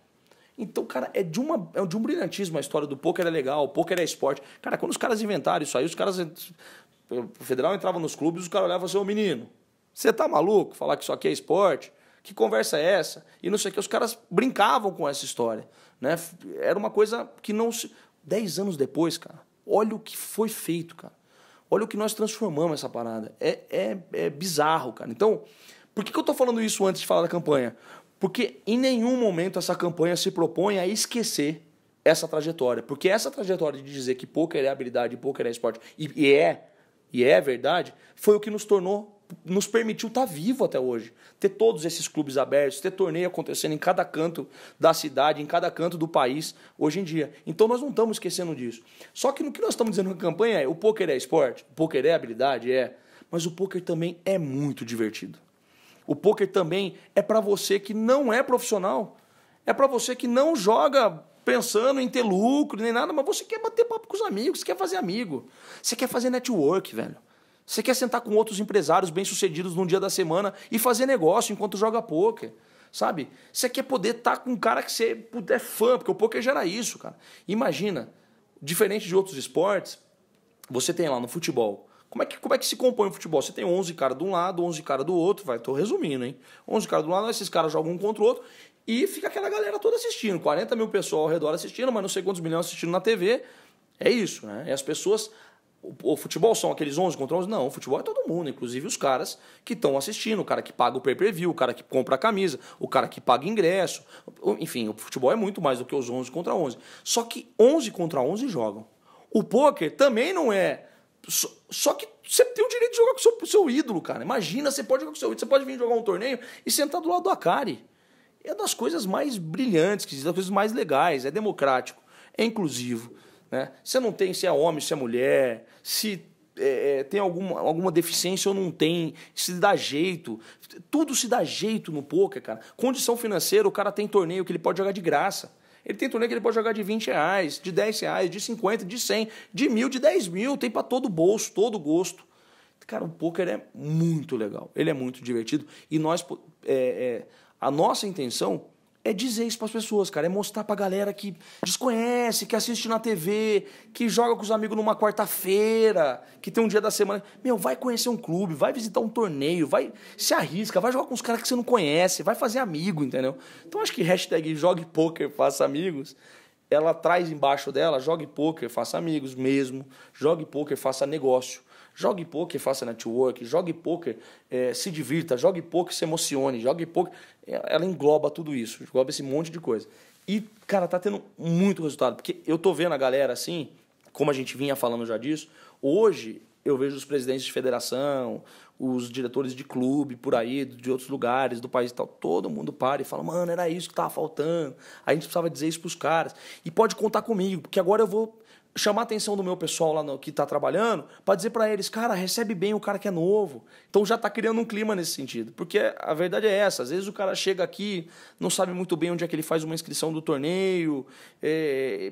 Então, cara, é de um brilhantismo a história do pôquer, é legal, o pôquer é esporte. Cara, quando os caras inventaram isso aí, os caras... O federal entrava nos clubes, os caras olhavam assim, ô menino, você tá maluco? Falar que isso aqui é esporte? Que conversa é essa? E não sei o que, os caras brincavam com essa história. Né? Era uma coisa que não se... 10 anos depois, cara, olha o que foi feito, cara. Olha o que nós transformamos essa parada. É bizarro, cara. Então, por que eu tô falando isso antes de falar da campanha? Porque em nenhum momento essa campanha se propõe a esquecer essa trajetória. Porque essa trajetória de dizer que pôquer é habilidade e pôquer é esporte, e é verdade, foi o que nos permitiu estar vivo até hoje. Ter todos esses clubes abertos, ter torneio acontecendo em cada canto da cidade, em cada canto do país, hoje em dia. Então nós não estamos esquecendo disso. Só que no que nós estamos dizendo na campanha é: o pôquer é esporte, o pôquer é habilidade, mas o pôquer também é muito divertido. O pôquer também é para você que não é profissional. É para você que não joga pensando em ter lucro nem nada, mas você quer bater papo com os amigos, você quer fazer amigo. Você quer fazer network, velho. Você quer sentar com outros empresários bem-sucedidos num dia da semana e fazer negócio enquanto joga pôquer, sabe? Você quer poder estar com um cara que você é fã, porque o pôquer gera isso, cara. Imagina, diferente de outros esportes, você tem lá no futebol. Como é que se compõe o futebol? Você tem 11 caras de um lado, 11 caras do outro, tô resumindo, hein? 11 caras de um lado, esses caras jogam um contra o outro e fica aquela galera toda assistindo, 40 mil pessoas ao redor assistindo, mas não sei quantos milhões assistindo na TV. É isso, né? E as pessoas... O futebol são aqueles 11 contra 11? Não, o futebol é todo mundo, inclusive os caras que estão assistindo, o cara que paga o pay-per-view, o cara que compra a camisa, o cara que paga ingresso. Enfim, o futebol é muito mais do que os 11 contra 11. Só que 11 contra 11 jogam. O pôquer também não é... Só que você tem o direito de jogar com o seu ídolo, cara. Imagina, você pode jogar com o seu ídolo, você pode vir jogar um torneio e sentar do lado do Akari. É das coisas mais brilhantes, das coisas mais legais, é democrático, é inclusivo. Né? Você não tem se é homem, se é mulher, se tem alguma deficiência ou não tem, se dá jeito. Tudo se dá jeito no pôquer, cara. Condição financeira, o cara tem torneio que ele pode jogar de graça. Ele tem torneio que ele pode jogar de R$20, de R$10, de 50, de 100, de 1.000, de 10.000. Tem para todo bolso, todo gosto. Cara, o pôquer é muito legal. Ele é muito divertido. E a nossa intenção é dizer isso para as pessoas, cara. É mostrar pra galera que desconhece, que assiste na TV, que joga com os amigos numa quarta-feira, que tem um dia da semana. Meu, vai conhecer um clube, vai visitar um torneio, vai se arrisca, vai jogar com os caras que você não conhece, vai fazer amigo, entendeu? Então acho que hashtag jogue pôquer, faça amigos, ela traz embaixo dela, jogue pôquer, faça amigos mesmo, jogue pôquer, faça negócio. Jogue pôquer, faça network, jogue pôquer, se divirta, jogue pôquer, se emocione, jogue pôquer. Ela engloba tudo isso, engloba esse monte de coisa. E, cara, tá tendo muito resultado. Porque eu tô vendo a galera assim, como a gente vinha falando já disso, hoje eu vejo os presidentes de federação, os diretores de clube por aí, de outros lugares do país e tal, todo mundo para e fala, mano, era isso que tava faltando, a gente precisava dizer isso pros caras. E pode contar comigo, porque agora eu vou chamar a atenção do meu pessoal lá que está trabalhando para dizer para eles, cara, recebe bem o cara que é novo. Então já está criando um clima nesse sentido. Porque a verdade é essa, às vezes o cara chega aqui, não sabe muito bem onde é que ele faz uma inscrição do torneio.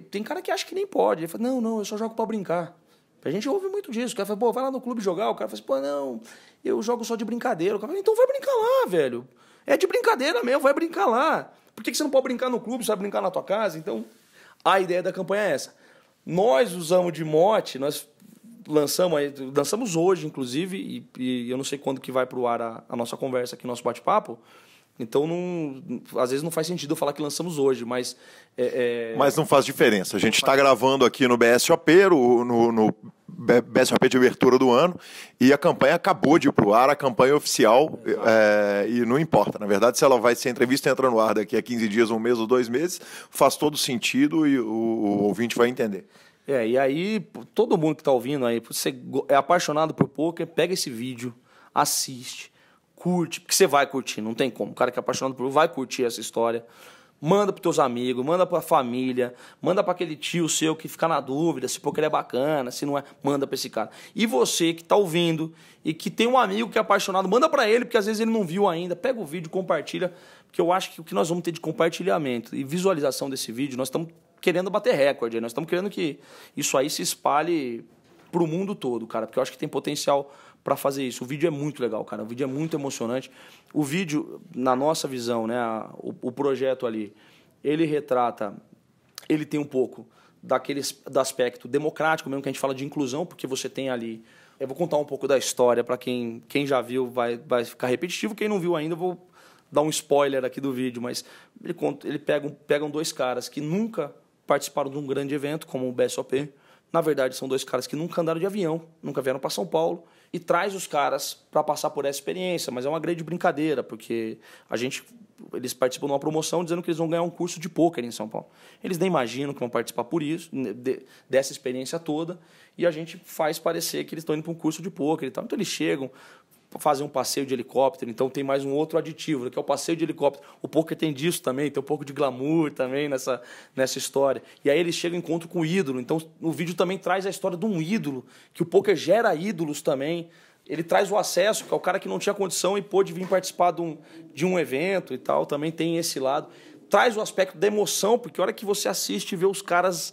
Tem cara que acha que nem pode. Ele fala, não, eu só jogo para brincar. A gente ouve muito disso. O cara fala, pô, vai lá no clube jogar. O cara fala assim, pô, não, eu jogo só de brincadeira. O cara fala, então vai brincar lá, velho. É de brincadeira mesmo, vai brincar lá. Por que você não pode brincar no clube, você vai brincar na tua casa? Então, a ideia da campanha é essa. Nós usamos de mote, nós lançamos hoje, inclusive, e eu não sei quando que vai para o ar a nossa conversa aqui, nosso bate-papo, então às vezes não faz sentido eu falar que lançamos hoje, mas... Mas não faz diferença. A gente está gravando aqui no BSOP, no BSOP de abertura do ano, e a campanha acabou de ir para o ar, a campanha oficial, e não importa. Na verdade, se ela vai ser entrevista entra no ar daqui a 15 dias, um mês ou 2 meses, faz todo sentido e o ouvinte vai entender. E aí, todo mundo que está ouvindo aí, você é apaixonado por pôquer, pega esse vídeo, assiste, curte, porque você vai curtir, não tem como. O cara que é apaixonado por vai curtir essa história. Manda para teus amigos, manda para a família, manda para aquele tio seu que fica na dúvida se pôquer é bacana, se não é, manda para esse cara. E você que está ouvindo e que tem um amigo que é apaixonado, manda para ele, porque às vezes ele não viu ainda, pega o vídeo, compartilha, porque eu acho que o que nós vamos ter de compartilhamento e visualização desse vídeo, nós estamos querendo bater recorde, nós estamos querendo que isso aí se espalhe para o mundo todo, cara, porque eu acho que tem potencial para fazer isso. O vídeo é muito legal, cara. O vídeo é muito emocionante. O vídeo, na nossa visão, né, o projeto ali, ele retrata, ele tem um pouco do aspecto democrático, mesmo que a gente fala de inclusão, porque você tem ali... Eu vou contar um pouco da história, para quem já viu vai ficar repetitivo, quem não viu ainda, eu vou dar um spoiler aqui do vídeo, mas ele pegam 2 caras que nunca participaram de um grande evento, como o BSOP. Na verdade, são 2 caras que nunca andaram de avião, nunca vieram para São Paulo, e traz os caras para passar por essa experiência, mas é uma grande brincadeira, porque eles participam de uma promoção dizendo que eles vão ganhar um curso de pôquer em São Paulo. Eles nem imaginam que vão participar por isso, dessa experiência toda, e a gente faz parecer que eles estão indo para um curso de pôquer e tal. Então eles chegam, fazem um passeio de helicóptero, então tem mais um outro aditivo, que é o passeio de helicóptero. O pôquer tem disso também, tem um pouco de glamour também nessa história. E aí eles chegam em encontro com o ídolo, então o vídeo também traz a história de um ídolo, que o pôquer gera ídolos também. Ele traz o acesso, que é o cara que não tinha condição e pôde vir participar de um evento e tal, também tem esse lado. traz o aspecto da emoção, porque a hora que você assiste e vê os caras...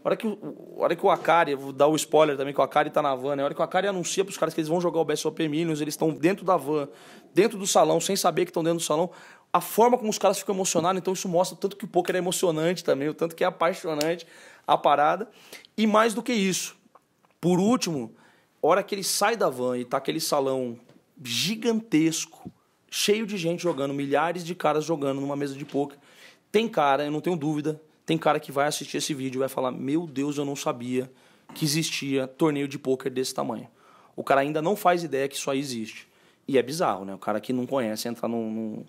A hora que o Akari, vou dar o spoiler também, que o Akari tá na van, né? A hora que o Akari anuncia pros caras que eles vão jogar o BSOP Millions, eles estão dentro da van, dentro do salão, sem saber que estão dentro do salão, a forma como os caras ficam emocionados, então isso mostra o tanto que o poker é emocionante também, o tanto que é apaixonante a parada. E mais do que isso, por último, a hora que ele sai da van e tá aquele salão gigantesco, cheio de gente jogando, milhares de caras jogando numa mesa de poker, tem cara, eu não tenho dúvida, tem cara que vai assistir esse vídeo e vai falar, meu Deus, eu não sabia que existia torneio de pôquer desse tamanho. O cara ainda não faz ideia que isso aí existe. E é bizarro, né? O cara que não conhece entrar num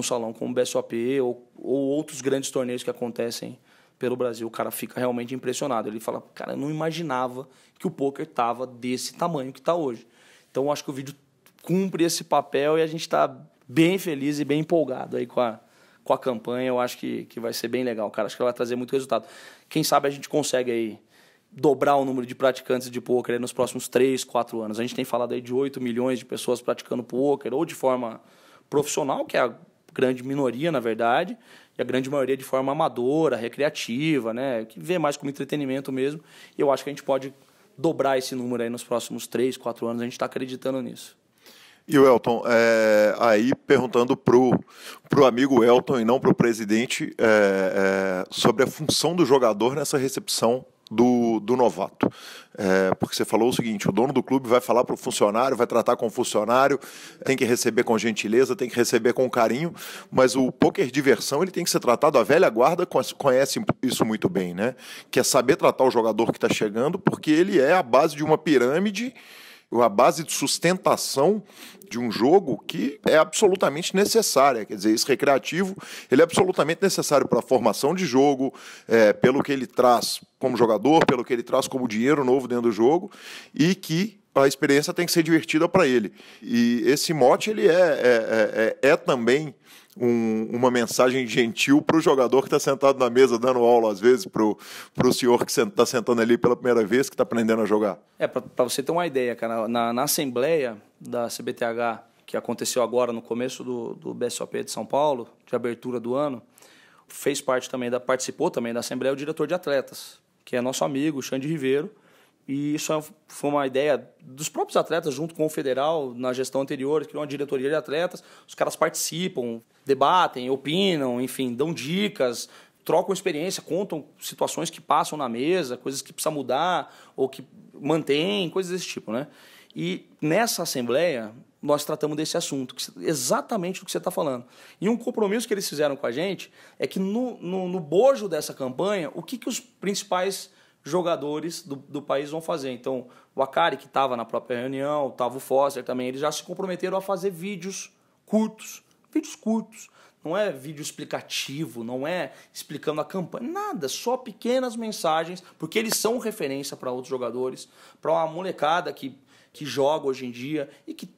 salão como o BSOP ou outros grandes torneios que acontecem pelo Brasil, o cara fica realmente impressionado. Ele fala, cara, eu não imaginava que o pôquer estava desse tamanho que está hoje. Então, eu acho que o vídeo cumpre esse papel e a gente está bem feliz e bem empolgado aí com a campanha. Eu acho que vai ser bem legal, cara. Acho que ela vai trazer muito resultado. Quem sabe a gente consegue aí dobrar o número de praticantes de pôquer nos próximos 3, 4 anos. A gente tem falado aí de 8 milhões de pessoas praticando pôquer, ou de forma profissional, que é a grande minoria, na verdade, e a grande maioria de forma amadora, recreativa, né, que vê mais como entretenimento mesmo. E eu acho que a gente pode dobrar esse número aí nos próximos 3, 4 anos. A gente está acreditando nisso. E o Elton, aí perguntando pro amigo Elton e não pro presidente, sobre a função do jogador nessa recepção do novato. Porque você falou o seguinte, o dono do clube vai falar para o funcionário, vai tratar com o funcionário, tem que receber com gentileza, tem que receber com carinho, mas o poker diversão ele tem que ser tratado, a velha guarda conhece isso muito bem, né? Que é saber tratar o jogador que está chegando, porque ele é a base de uma pirâmide, a base de sustentação de um jogo que é absolutamente necessária. Quer dizer, esse recreativo ele é absolutamente necessário para a formação de jogo, pelo que ele traz como jogador, pelo que ele traz como dinheiro novo dentro do jogo, e que a experiência tem que ser divertida para ele. E esse mote ele é também uma mensagem gentil para o jogador que está sentado na mesa dando aula, às vezes, para o senhor que está sentando ali pela primeira vez, que está aprendendo a jogar. Para você ter uma ideia, cara, na assembleia da CBTH, que aconteceu agora no começo do BSOP de São Paulo, de abertura do ano, participou também da assembleia o diretor de atletas, que é nosso amigo, Xande Ribeiro, e isso foi uma ideia dos próprios atletas, junto com o federal, na gestão anterior, criou uma diretoria de atletas, os caras participam, debatem, opinam, enfim, dão dicas, trocam experiência, contam situações que passam na mesa, coisas que precisa mudar ou que mantém, coisas desse tipo, né? E nessa assembleia nós tratamos desse assunto, exatamente do que você está falando. E um compromisso que eles fizeram com a gente é que no bojo dessa campanha, o que os principais jogadores do país vão fazer. Então, o Akari, que estava na própria reunião, estava o Foster também, eles já se comprometeram a fazer vídeos curtos. Não é vídeo explicativo, não é explicando a campanha, nada, só pequenas mensagens, porque eles são referência para outros jogadores, para uma molecada que joga hoje em dia e que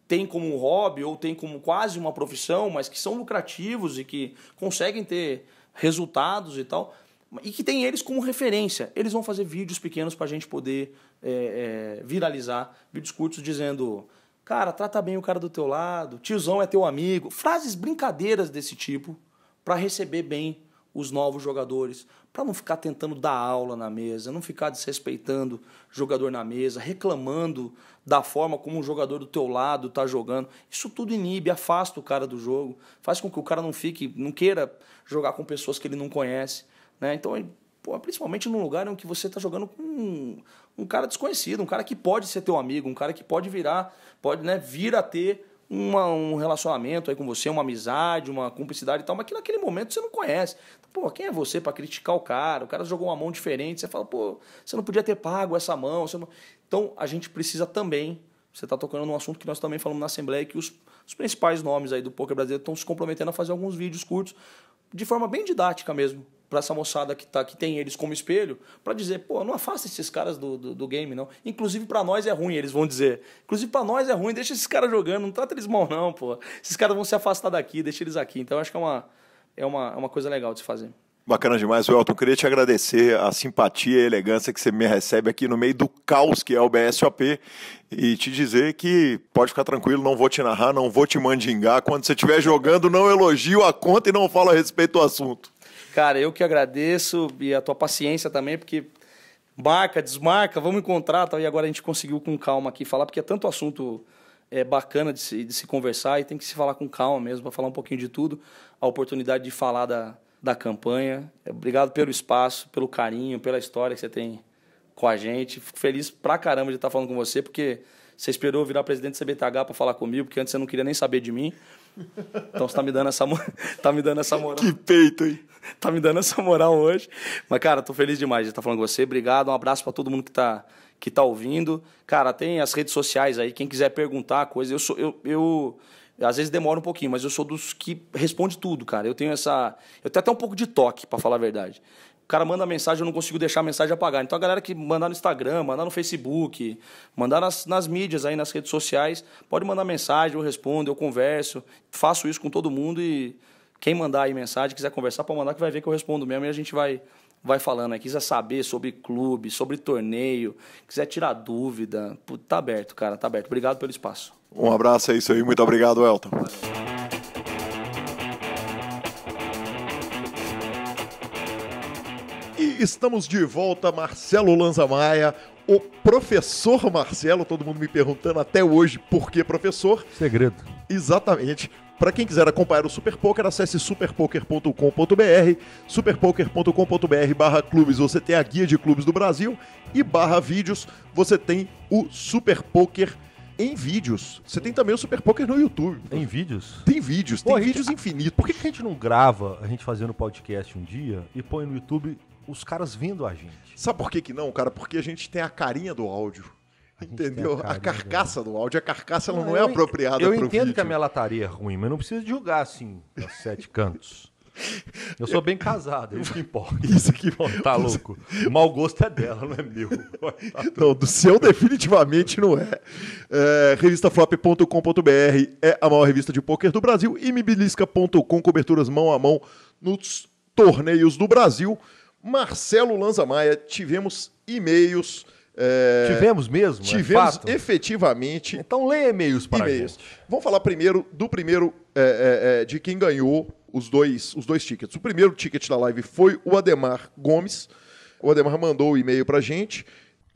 tem como um hobby ou tem como quase uma profissão, mas que são lucrativos e que conseguem ter resultados e tal, e que tem eles como referência. Eles vão fazer vídeos pequenos para a gente poder viralizar, vídeos curtos dizendo, cara, trata bem o cara do teu lado, tiozão é teu amigo, frases brincadeiras desse tipo para receber bem os novos jogadores, para não ficar tentando dar aula na mesa, não ficar desrespeitando o jogador na mesa, reclamando da forma como o jogador do teu lado está jogando. Isso tudo inibe, afasta o cara do jogo, faz com que o cara não queira jogar com pessoas que ele não conhece. Né? Então, principalmente num lugar em que você está jogando com um cara desconhecido, um cara que pode ser teu amigo, um cara que pode vir a ter um relacionamento aí com você, uma amizade, uma cumplicidade e tal, mas que naquele momento você não conhece. Então, quem é você para criticar o cara jogou uma mão diferente, você fala, você não podia ter pago essa mão. Então, a gente precisa também, você está tocando num assunto que nós também falamos na Assembleia, que os principais nomes aí do poker brasileiro estão se comprometendo a fazer alguns vídeos curtos, de forma bem didática mesmo, para essa moçada que tem eles como espelho, para dizer, não afasta esses caras do game, não. Inclusive, para nós é ruim, eles vão dizer. Inclusive, para nós é ruim, deixa esses caras jogando, não trata eles mal, não, Esses caras vão se afastar daqui, deixa eles aqui. Então, eu acho que é uma coisa legal de se fazer. Bacana demais, Welton. Queria te agradecer a simpatia e a elegância que você me recebe aqui no meio do caos que é o BSOP e te dizer que pode ficar tranquilo, não vou te narrar, não vou te mandingar. Quando você estiver jogando, não elogio a conta e não falo a respeito do assunto. Cara, eu que agradeço e a tua paciência também, porque marca, desmarca, vamos encontrar, tá? E agora a gente conseguiu com calma aqui falar, porque é tanto assunto bacana de se conversar e tem que se falar com calma mesmo, para falar um pouquinho de tudo. A oportunidade de falar da campanha. Obrigado pelo espaço, pelo carinho, pela história que você tem com a gente. Fico feliz pra caramba de estar falando com você, porque você esperou virar presidente do CBTH para falar comigo, porque antes você não queria nem saber de mim. Então você tá me dando essa moral. Que peito, hein? Tá me dando essa moral hoje. Mas, cara, tô feliz demais de estar falando com você. Obrigado, um abraço para todo mundo que tá ouvindo. Cara, tem as redes sociais aí, quem quiser perguntar coisa. Eu às vezes demora um pouquinho, mas eu sou dos que responde tudo, cara. Eu tenho até um pouco de toque, para falar a verdade. O cara manda mensagem, eu não consigo deixar a mensagem apagar. Então a galera que mandar no Instagram, mandar no Facebook, mandar nas mídias aí, nas redes sociais, pode mandar mensagem, eu respondo, eu converso. Faço isso com todo mundo e quem mandar aí mensagem, quiser conversar, pode mandar que vai ver que eu respondo mesmo e a gente vai falando aí. Quiser saber sobre clube, sobre torneio, quiser tirar dúvida, tá aberto, cara, tá aberto. Obrigado pelo espaço. Um abraço, é isso aí. Muito obrigado, Welton. E estamos de volta, Marcelo Lanza Maia, o professor Marcelo, todo mundo me perguntando até hoje por que professor. Segredo. Exatamente. Para quem quiser acompanhar o Super Poker, acesse superpoker.com.br, superpoker.com.br/clubes, você tem a guia de clubes do Brasil e /vídeos, você tem o Super Poker em vídeos. Você tem também o Super Poker no YouTube. Em vídeos? Tem vídeos, tem vídeos infinitos. Por que a gente não grava a gente fazendo podcast um dia e põe no YouTube os caras vendo a gente? Sabe por que não, cara? Porque a gente tem a carinha do áudio. Entendeu? A carcaça do áudio. A carcaça ela não é apropriada para o vídeo. Eu entendo que a minha lataria é ruim, mas não precisa de julgar assim, aos 7 cantos. Eu sou bem casado, é isso que importa. Isso que importa. Tá louco. O mau gosto é dela, não é meu. Não, do seu definitivamente não é. Revistaflop.com.br é a maior revista de pôquer do Brasil e mibilisca.com, coberturas mão a mão nos torneios do Brasil. Marcelo Lanza Maia, tivemos e-mails. Tivemos mesmo? Tivemos efetivamente. Então lê e-mails para a gente. Vamos falar primeiro do primeiro de quem ganhou os dois tickets. O primeiro ticket da live foi o Ademar Gomes. O Ademar mandou o e-mail pra gente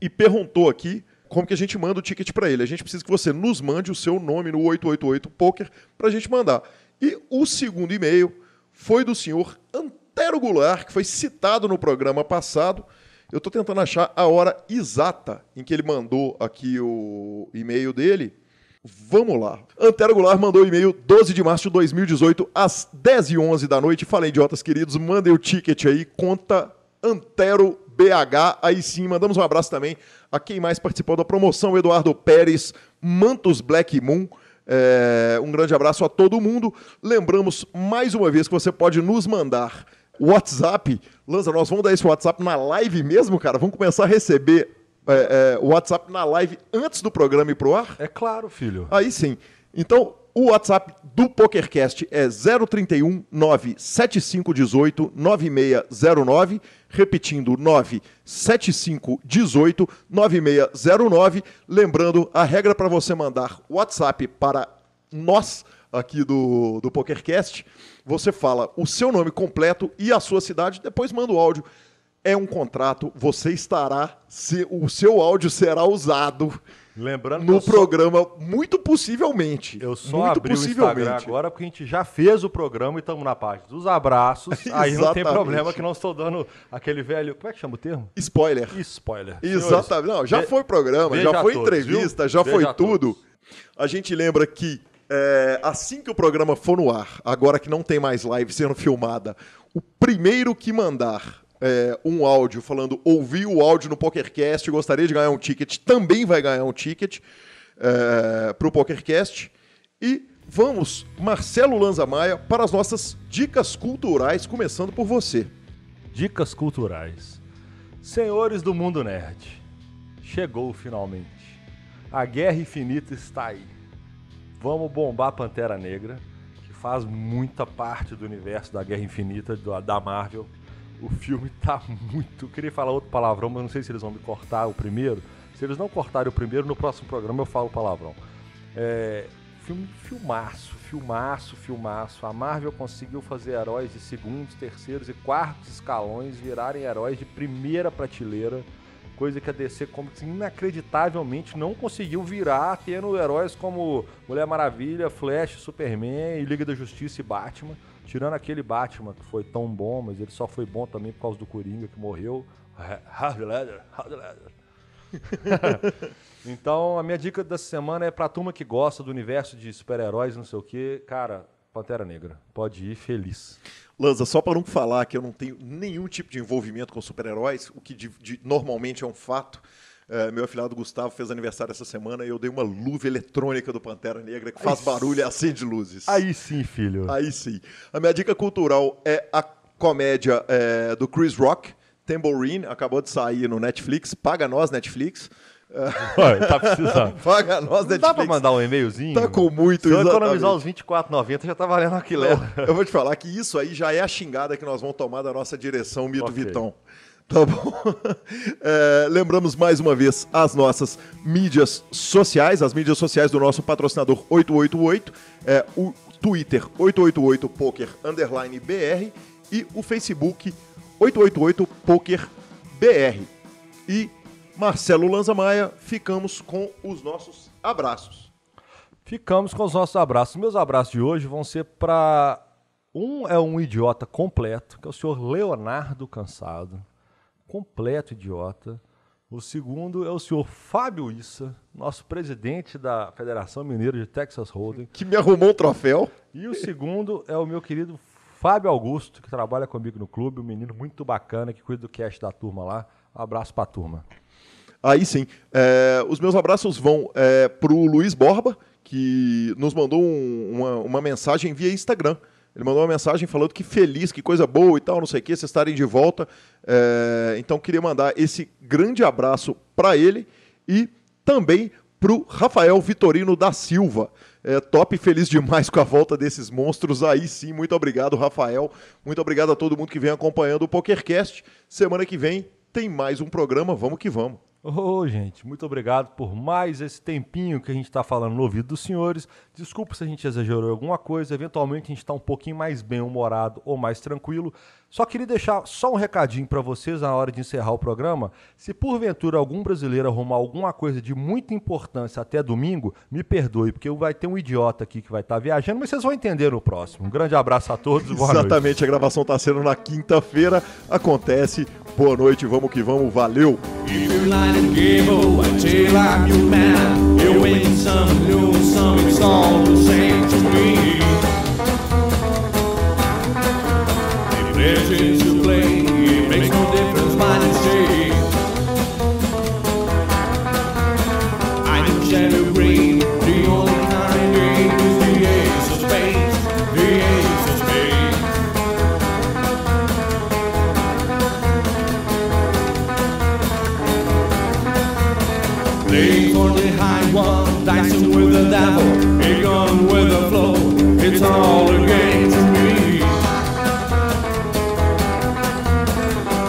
e perguntou aqui como que a gente manda o ticket para ele. A gente precisa que você nos mande o seu nome no 888 Poker pra gente mandar. E o segundo e-mail foi do senhor Antero Goulart, que foi citado no programa passado. Eu estou tentando achar a hora exata em que ele mandou aqui o e-mail dele. Vamos lá. Antero Goulart mandou o e-mail 12 de março de 2018, às 10h11 da noite. Fala, idiotas queridos, mandem o ticket aí, conta Antero BH. Aí sim, mandamos um abraço também a quem mais participou da promoção, Eduardo Pérez, Mantos Black Moon. Um grande abraço a todo mundo. Lembramos mais uma vez que você pode nos mandar WhatsApp. Lanza, nós vamos dar esse WhatsApp na live mesmo, cara? Vamos começar a receber o WhatsApp na live antes do programa ir pro ar? É claro, filho. Aí sim. Então, o WhatsApp do PokerCast é 031 97518 9609. Repetindo, 97518 9609. Lembrando, a regra para você mandar WhatsApp para nós aqui do PokerCast, você fala o seu nome completo e a sua cidade, depois manda o áudio. É um contrato, você estará, o seu áudio será usado no programa, muito possivelmente. Eu só abri o Instagram agora porque a gente já fez o programa e estamos na parte dos abraços. Aí não tem problema que não estou dando aquele velho... Como é que chama o termo? Spoiler. Spoiler. Exatamente. Não, já foi programa, já foi entrevista, já foi tudo. A gente lembra que assim que o programa for no ar, agora que não tem mais live sendo filmada, o primeiro que mandar um áudio falando ouvi o áudio no PokerCast, gostaria de ganhar um ticket, também vai ganhar um ticket para o PokerCast. E vamos, Marcelo Lanza Maia, para as nossas dicas culturais, começando por você. Dicas culturais. Senhores do mundo nerd, chegou finalmente. A Guerra Infinita está aí. Vamos bombar Pantera Negra, que faz muita parte do universo da Guerra Infinita da Marvel. O filme tá muito... Eu queria falar outro palavrão, mas não sei se eles vão me cortar o primeiro. Se eles não cortarem o primeiro, no próximo programa eu falo palavrão. Filmaço. A Marvel conseguiu fazer heróis de segundos, terceiros e quartos escalões virarem heróis de primeira prateleira. Coisa que a DC Comics inacreditavelmente não conseguiu virar, tendo heróis como Mulher Maravilha, Flash, Superman e Liga da Justiça e Batman. Tirando aquele Batman que foi tão bom, mas ele só foi bom também por causa do Coringa que morreu. Hard Ledger. Então, a minha dica dessa semana é pra turma que gosta do universo de super-heróis, não sei o quê. Cara, Pantera Negra. Pode ir feliz. Lanza, só para não falar que eu não tenho nenhum tipo de envolvimento com super-heróis, o que normalmente é um fato. Meu afilhado Gustavo fez aniversário essa semana e eu dei uma luva eletrônica do Pantera Negra que faz barulho e acende luzes. Aí sim, filho. Aí sim. A minha dica cultural é a comédia do Chris Rock, Tambourine, acabou de sair no Netflix. Paga nós, Netflix. Tá precisando. Paga nós, Netflix. Dá pra mandar um e-mailzinho? Tá com muito, Se eu economizar os R$24,90 já tá valendo aquilo. Eu vou te falar que isso aí já é a xingada que nós vamos tomar da nossa direção Mito Ok. Vitão. Tá bom? Lembramos mais uma vez as nossas mídias sociais, as mídias sociais do nosso patrocinador 888, o Twitter 888poker_BR e o Facebook 888pokerbr. E Marcelo Lanza Maia, ficamos com os nossos abraços. Ficamos com os nossos abraços. Meus abraços de hoje vão ser para... um idiota completo, que é o senhor Leonardo Cansado. Completo idiota. O segundo é o senhor Fábio Issa, nosso presidente da Federação Mineira de Texas Hold'em. Que me arrumou um troféu. E o segundo é o meu querido Fábio Augusto, que trabalha comigo no clube, um menino muito bacana, que cuida do cast da turma lá. Um abraço pra turma. Aí sim. Os meus abraços vão pro Luiz Borba, que nos mandou uma mensagem via Instagram. Ele mandou uma mensagem falando que feliz, que coisa boa e tal, não sei o que, vocês estarem de volta. Então queria mandar esse grande abraço para ele e também pro Rafael Vitorino da Silva. Top, feliz demais com a volta desses monstros. Aí sim, muito obrigado, Rafael. Muito obrigado a todo mundo que vem acompanhando o PokerCast. Semana que vem tem mais um programa, vamos que vamos. Gente, muito obrigado por mais esse tempinho que a gente está falando no ouvido dos senhores. Desculpa se a gente exagerou alguma coisa, eventualmente a gente está um pouquinho mais bem-humorado ou mais tranquilo. Só queria deixar só um recadinho para vocês na hora de encerrar o programa. Se porventura algum brasileiro arrumar alguma coisa de muita importância até domingo, me perdoe, porque vai ter um idiota aqui que vai estar viajando, mas vocês vão entender no próximo. Um grande abraço a todos e boa noite. Exatamente, a gravação está sendo na quinta-feira. Acontece. Boa noite, vamos que vamos, valeu! If you're lying game, oh, I tell you like you man. You win some, lose some, it's all the same to me. If there's chance to play, it makes no difference what you say. I know shadow green, the only kind of game is the ace of spades, the ace of spades. Playing for the high one, dicing with the devil, a gun with the flow, it's all a game to me.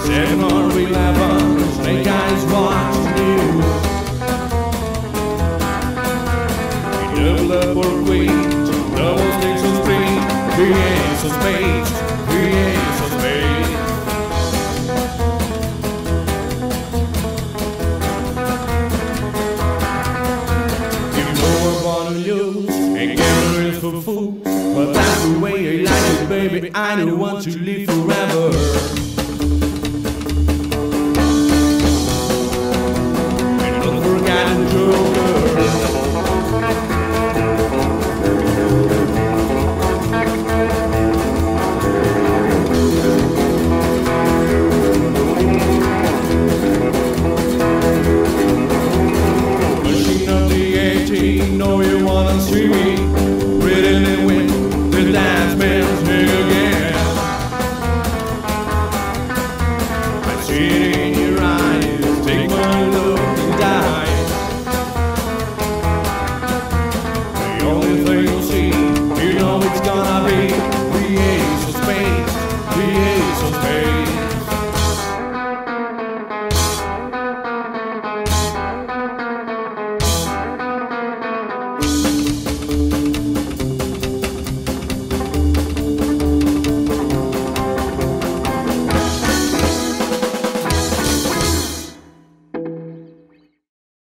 7 or 11, snake eyes watching you. We double up or queens, double sticks or three, the ace of spades, the ace of spades. For fools, but that's the way you like it, baby. I don't want to live forever. And don't forget the joker. Pushing up the 18, know you wanna see me. And when the dance bells ring again, I see it in